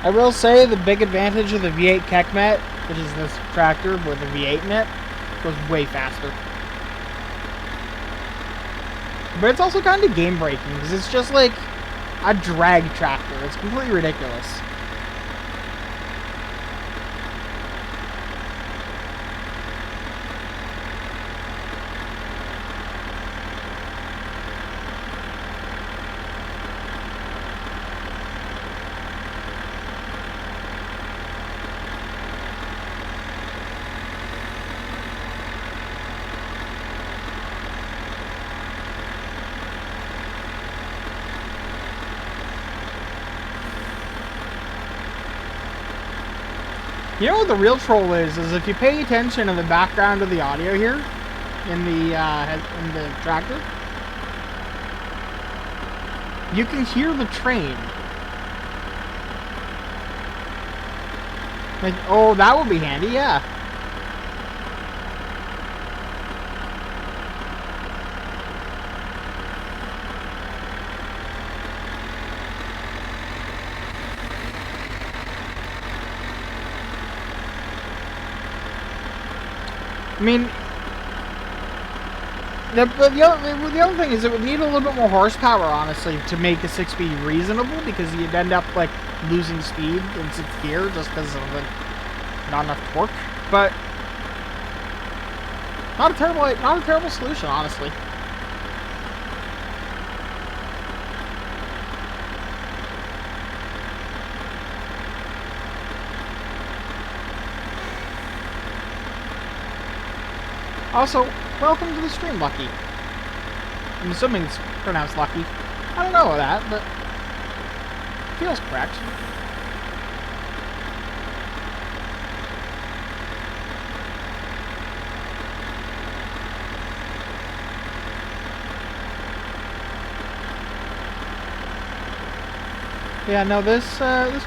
I will say the big advantage of the V8 Kekmet, which is this tractor with the V8 in it, goes way faster. But it's also kind of game breaking because it's just like a drag tractor. It's completely ridiculous. You know what the real troll is if you pay attention to the background of the audio here, in the tractor, You can hear the train. Like, oh, that would be handy, yeah. I mean, the other thing is it would need a little bit more horsepower, honestly, to make a 6-speed reasonable, because you'd end up, like, losing speed in 6th gear just because of, like, not enough torque. But not a terrible solution, honestly. Also, welcome to the stream, Lucky. I'm assuming it's pronounced Lucky. I don't know that, but feels correct. Yeah, no, this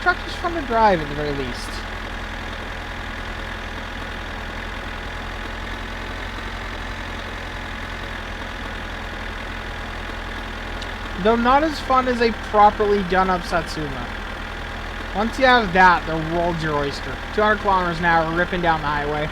truck is fun to drive at the very least. Though not as fun as a properly done-up Satsuma. Once you have that, the world's your oyster. 200 kilometers an hour, ripping down the highway.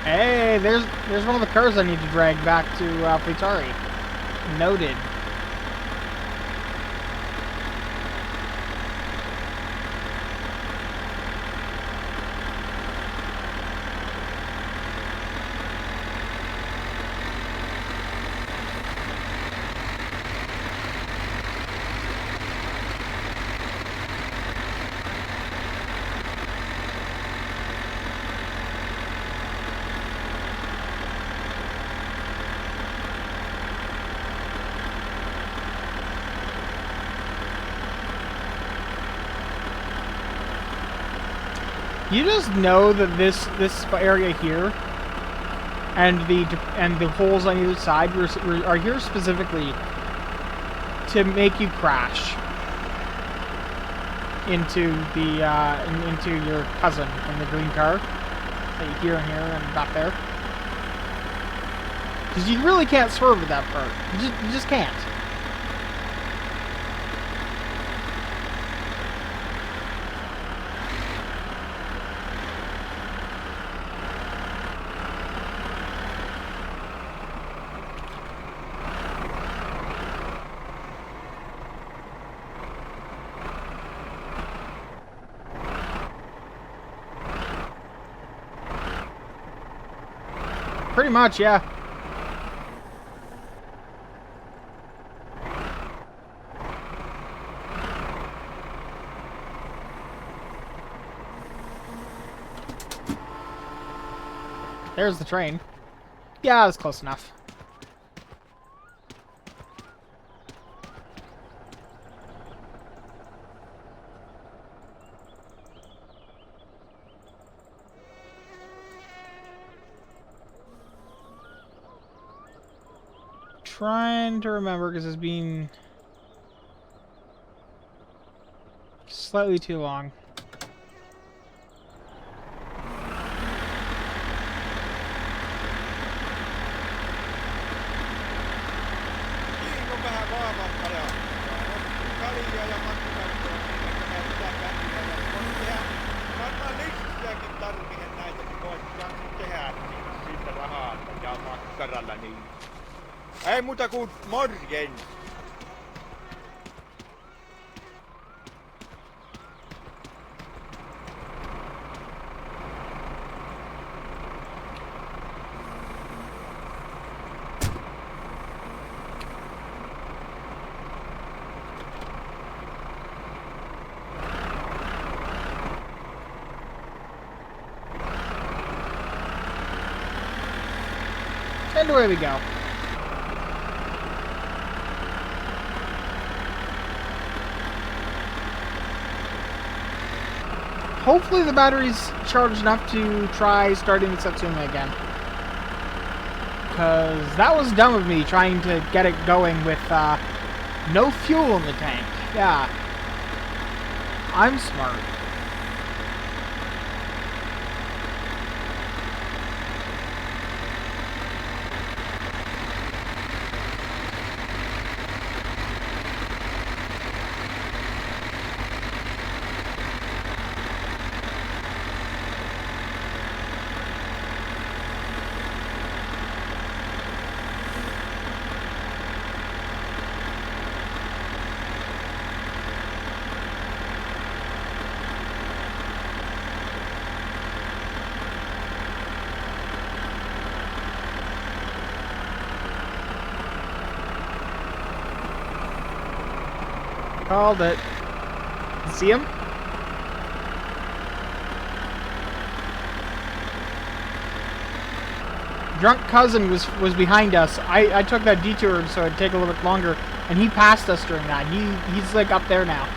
Hey, there's one of the cars I need to drag back to Fleetari. Noted. You just know that this area here and the holes on either side are here specifically to make you crash into your cousin in the green car that you hear in here and back there. Because you really can't swerve at that part. You just can't. Pretty much, yeah. There's the train. Yeah, that's close enough. Trying to remember because it's been slightly too long. Ei muuta kuin morjens. And away we go. hopefully the battery's charged enough to try starting the Satsuma again. Because that was dumb of me trying to get it going with no fuel in the tank. Yeah. I'm smart. Called it. See him? Drunk cousin was behind us. I took that detour so it'd take a little bit longer, and he passed us during that. He's like up there now.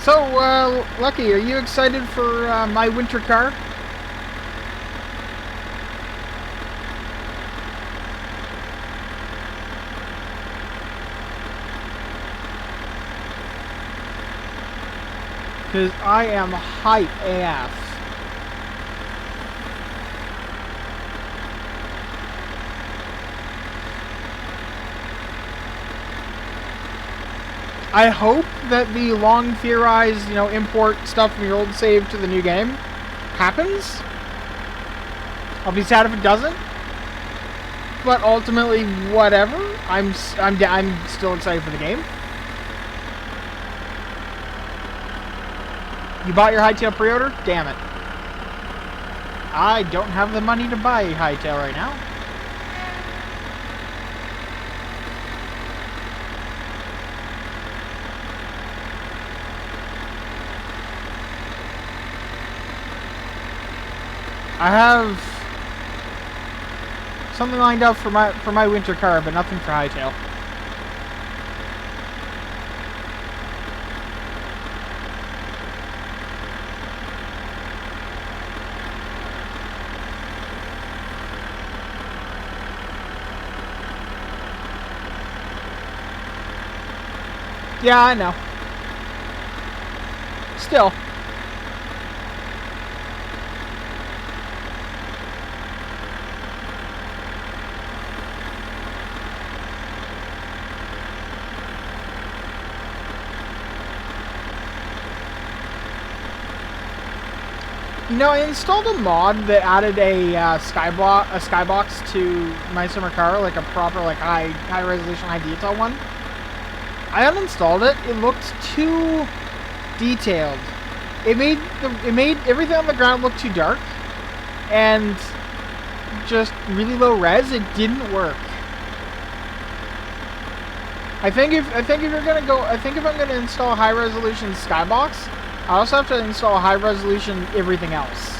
So, Lucky, are you excited for my winter car? Because I am hype AF. I hope that the long theorized, import stuff from your old save to the new game happens. I'll be sad if it doesn't. But ultimately, whatever. I'm still excited for the game. You bought your Hytale pre-order? Damn it. I don't have the money to buy Hytale right now. I have something lined up for my winter car, but nothing for Hytale. Yeah, I know. Still. I installed a mod that added a skybox to my summer car, like a proper, high resolution, high detail one. I uninstalled it. It looked too detailed. It made everything on the ground look too dark, and just really low res. It didn't work. I think if I'm gonna install a high resolution skybox, I also have to install high resolution everything else.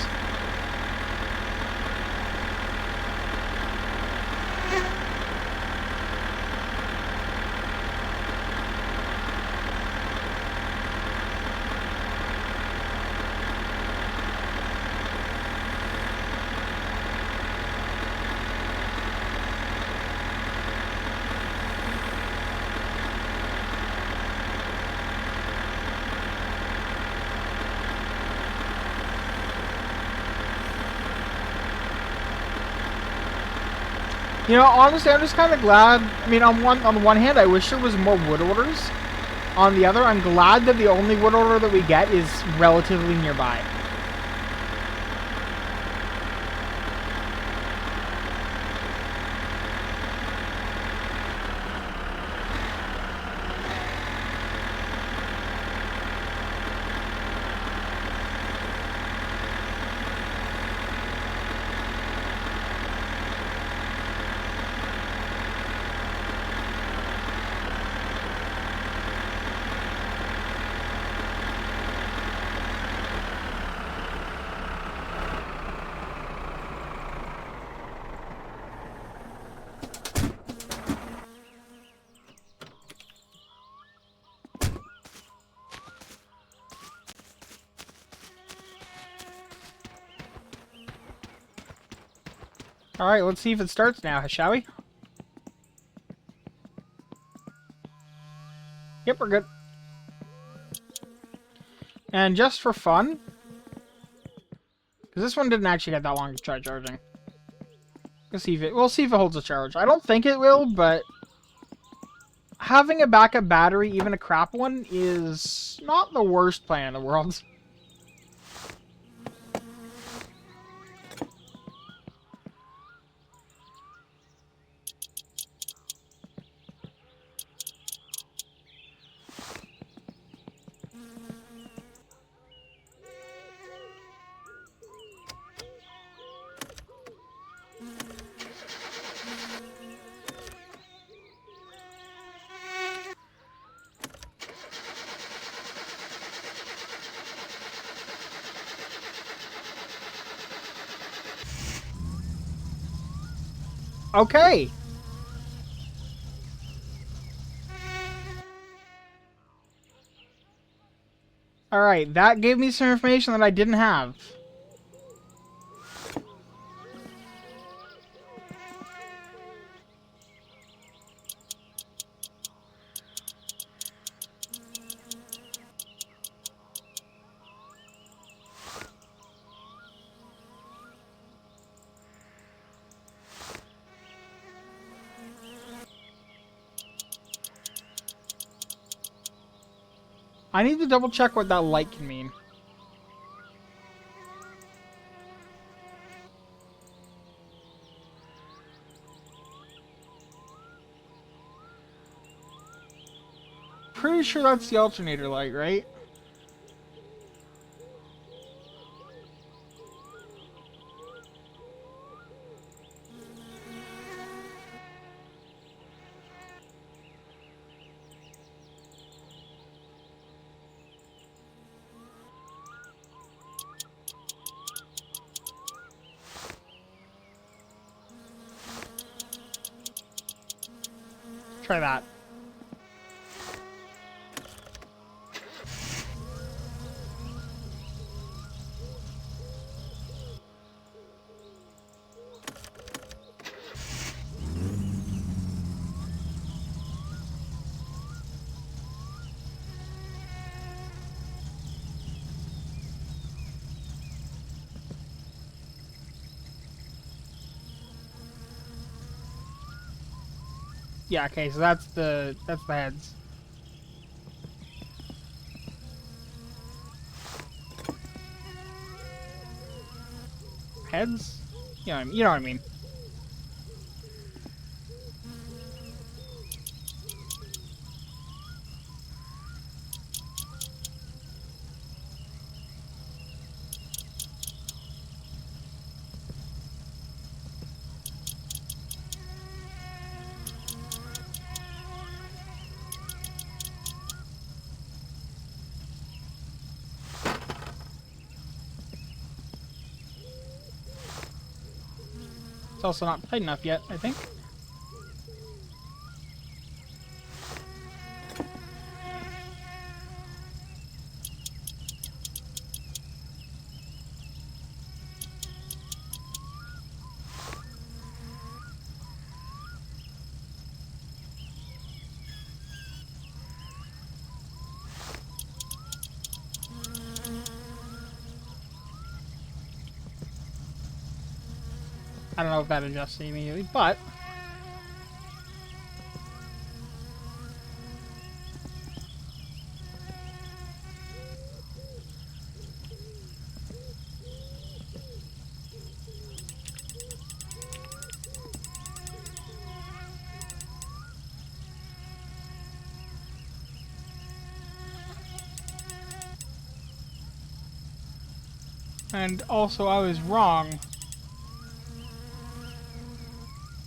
You know, honestly, I'm just kind of glad. I mean, on the one hand, I wish there was more wood orders. On the other, I'm glad that the only wood order that we get is relatively nearby. Alright, let's see if it starts now, shall we? Yep, we're good. And just for fun, because this one didn't actually get that long to try charging. We'll see if it holds a charge. I don't think it will, but having a backup battery, even a crap one, is not the worst plan in the world. Okay. Alright, that gave me some information that I didn't have. I need to double check what that light can mean. Pretty sure that's the alternator light, right? Try that. Yeah, okay, so that's the heads. Heads? You know what I mean. It's also not tight enough yet, I think. I don't know if that adjusts immediately, but And also, I was wrong.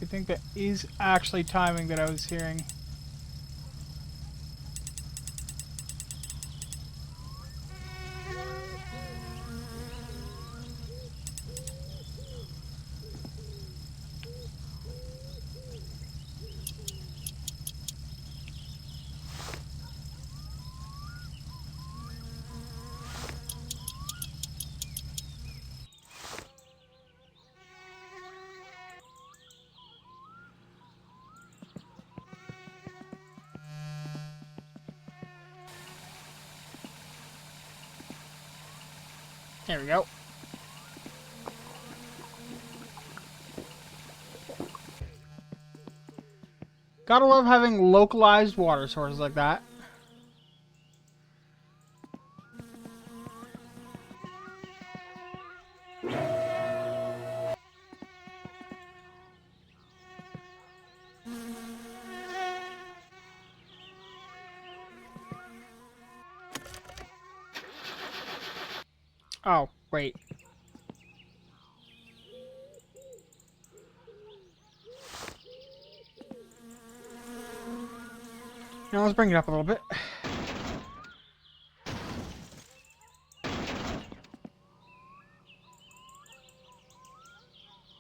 I think that is actually timing that I was hearing. There we go. Gotta love having localized water sources like that. Oh, wait. Now let's bring it up a little bit.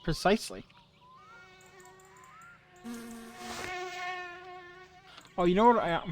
Precisely. Oh, you know what?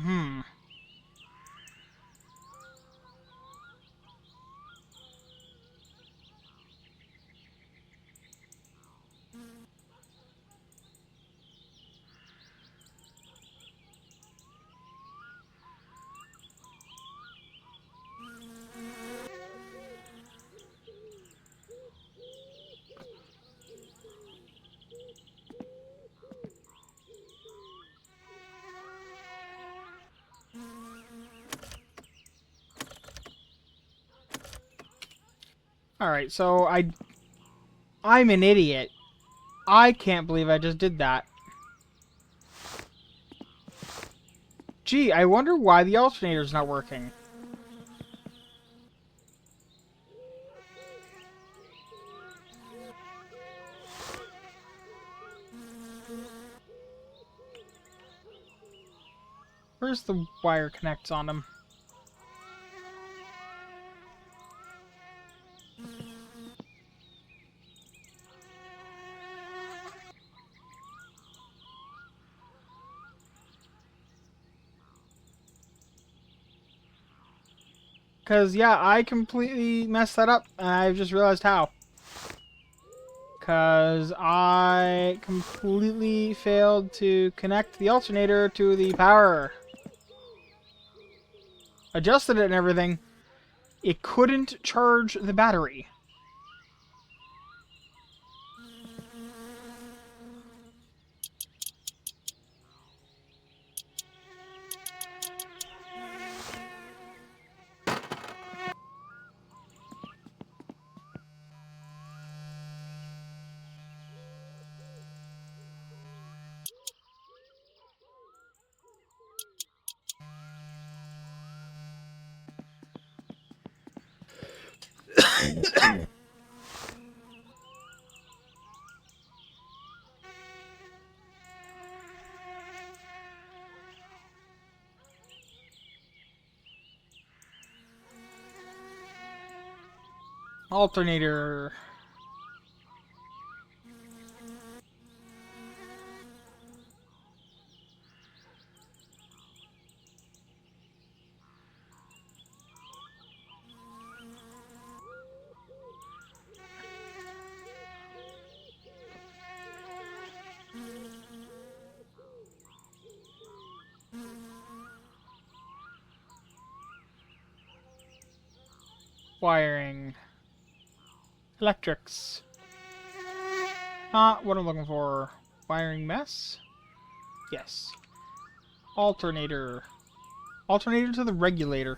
Alright, so I'm an idiot. I can't believe I just did that. Gee, I wonder why the alternator's not working. Where's the wire connects on them? Because, yeah, I completely messed that up, and I've just realized how. Because I completely failed to connect the alternator to the power. Adjusted it and everything. It couldn't charge the battery. Alternator. Wiring. Electrics. Not what I'm looking for. Wiring mess? Yes. Alternator. Alternator to the regulator.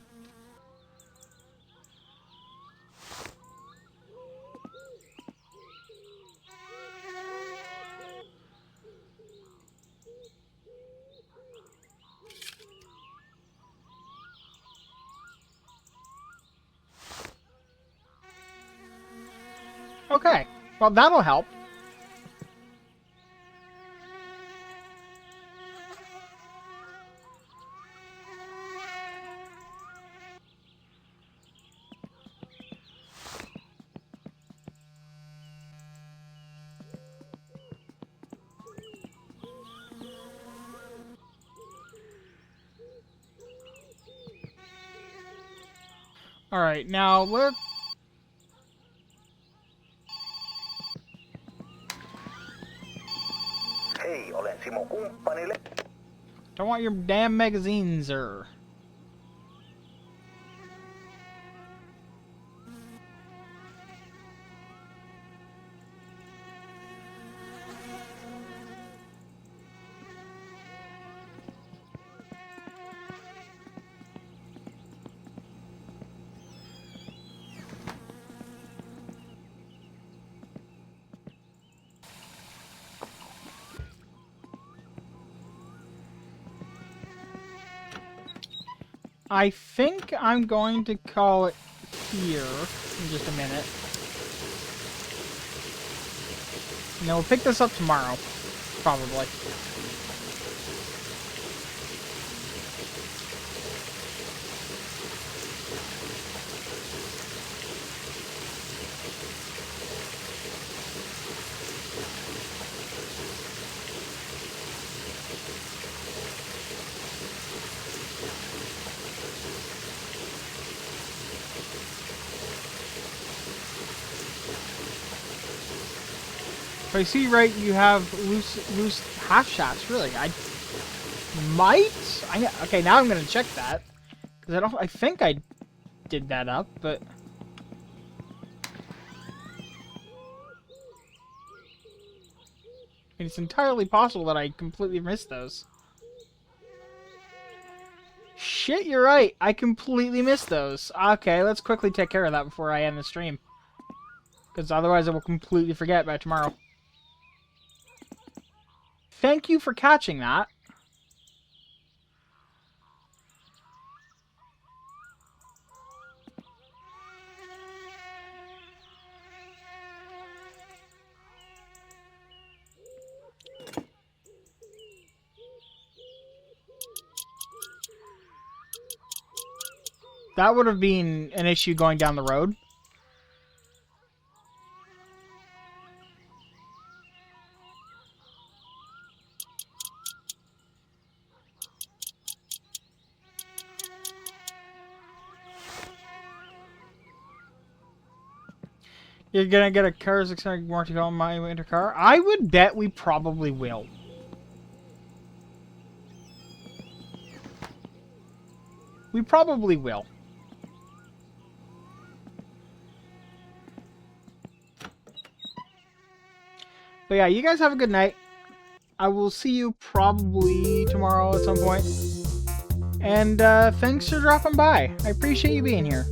Okay. Well, that'll help. Alright, now look. Hei, olen Simo kumppanille. Don't want your damn magazines, sir. I think I'm going to call it here in just a minute. And then we'll pick this up tomorrow, probably. If I see right, you have loose half shafts. Really, I might. Okay, now I'm gonna check that because I think I did that up, but it's entirely possible that I completely missed those. Shit, you're right. I completely missed those. Okay, let's quickly take care of that before I end the stream, because otherwise I will completely forget by tomorrow. Thank you for catching that. That would have been an issue going down the road. You're gonna get a car's extended warranty on my winter car? I would bet we probably will. We probably will. But yeah, you guys have a good night. I will see you probably tomorrow at some point. And thanks for dropping by. I appreciate you being here.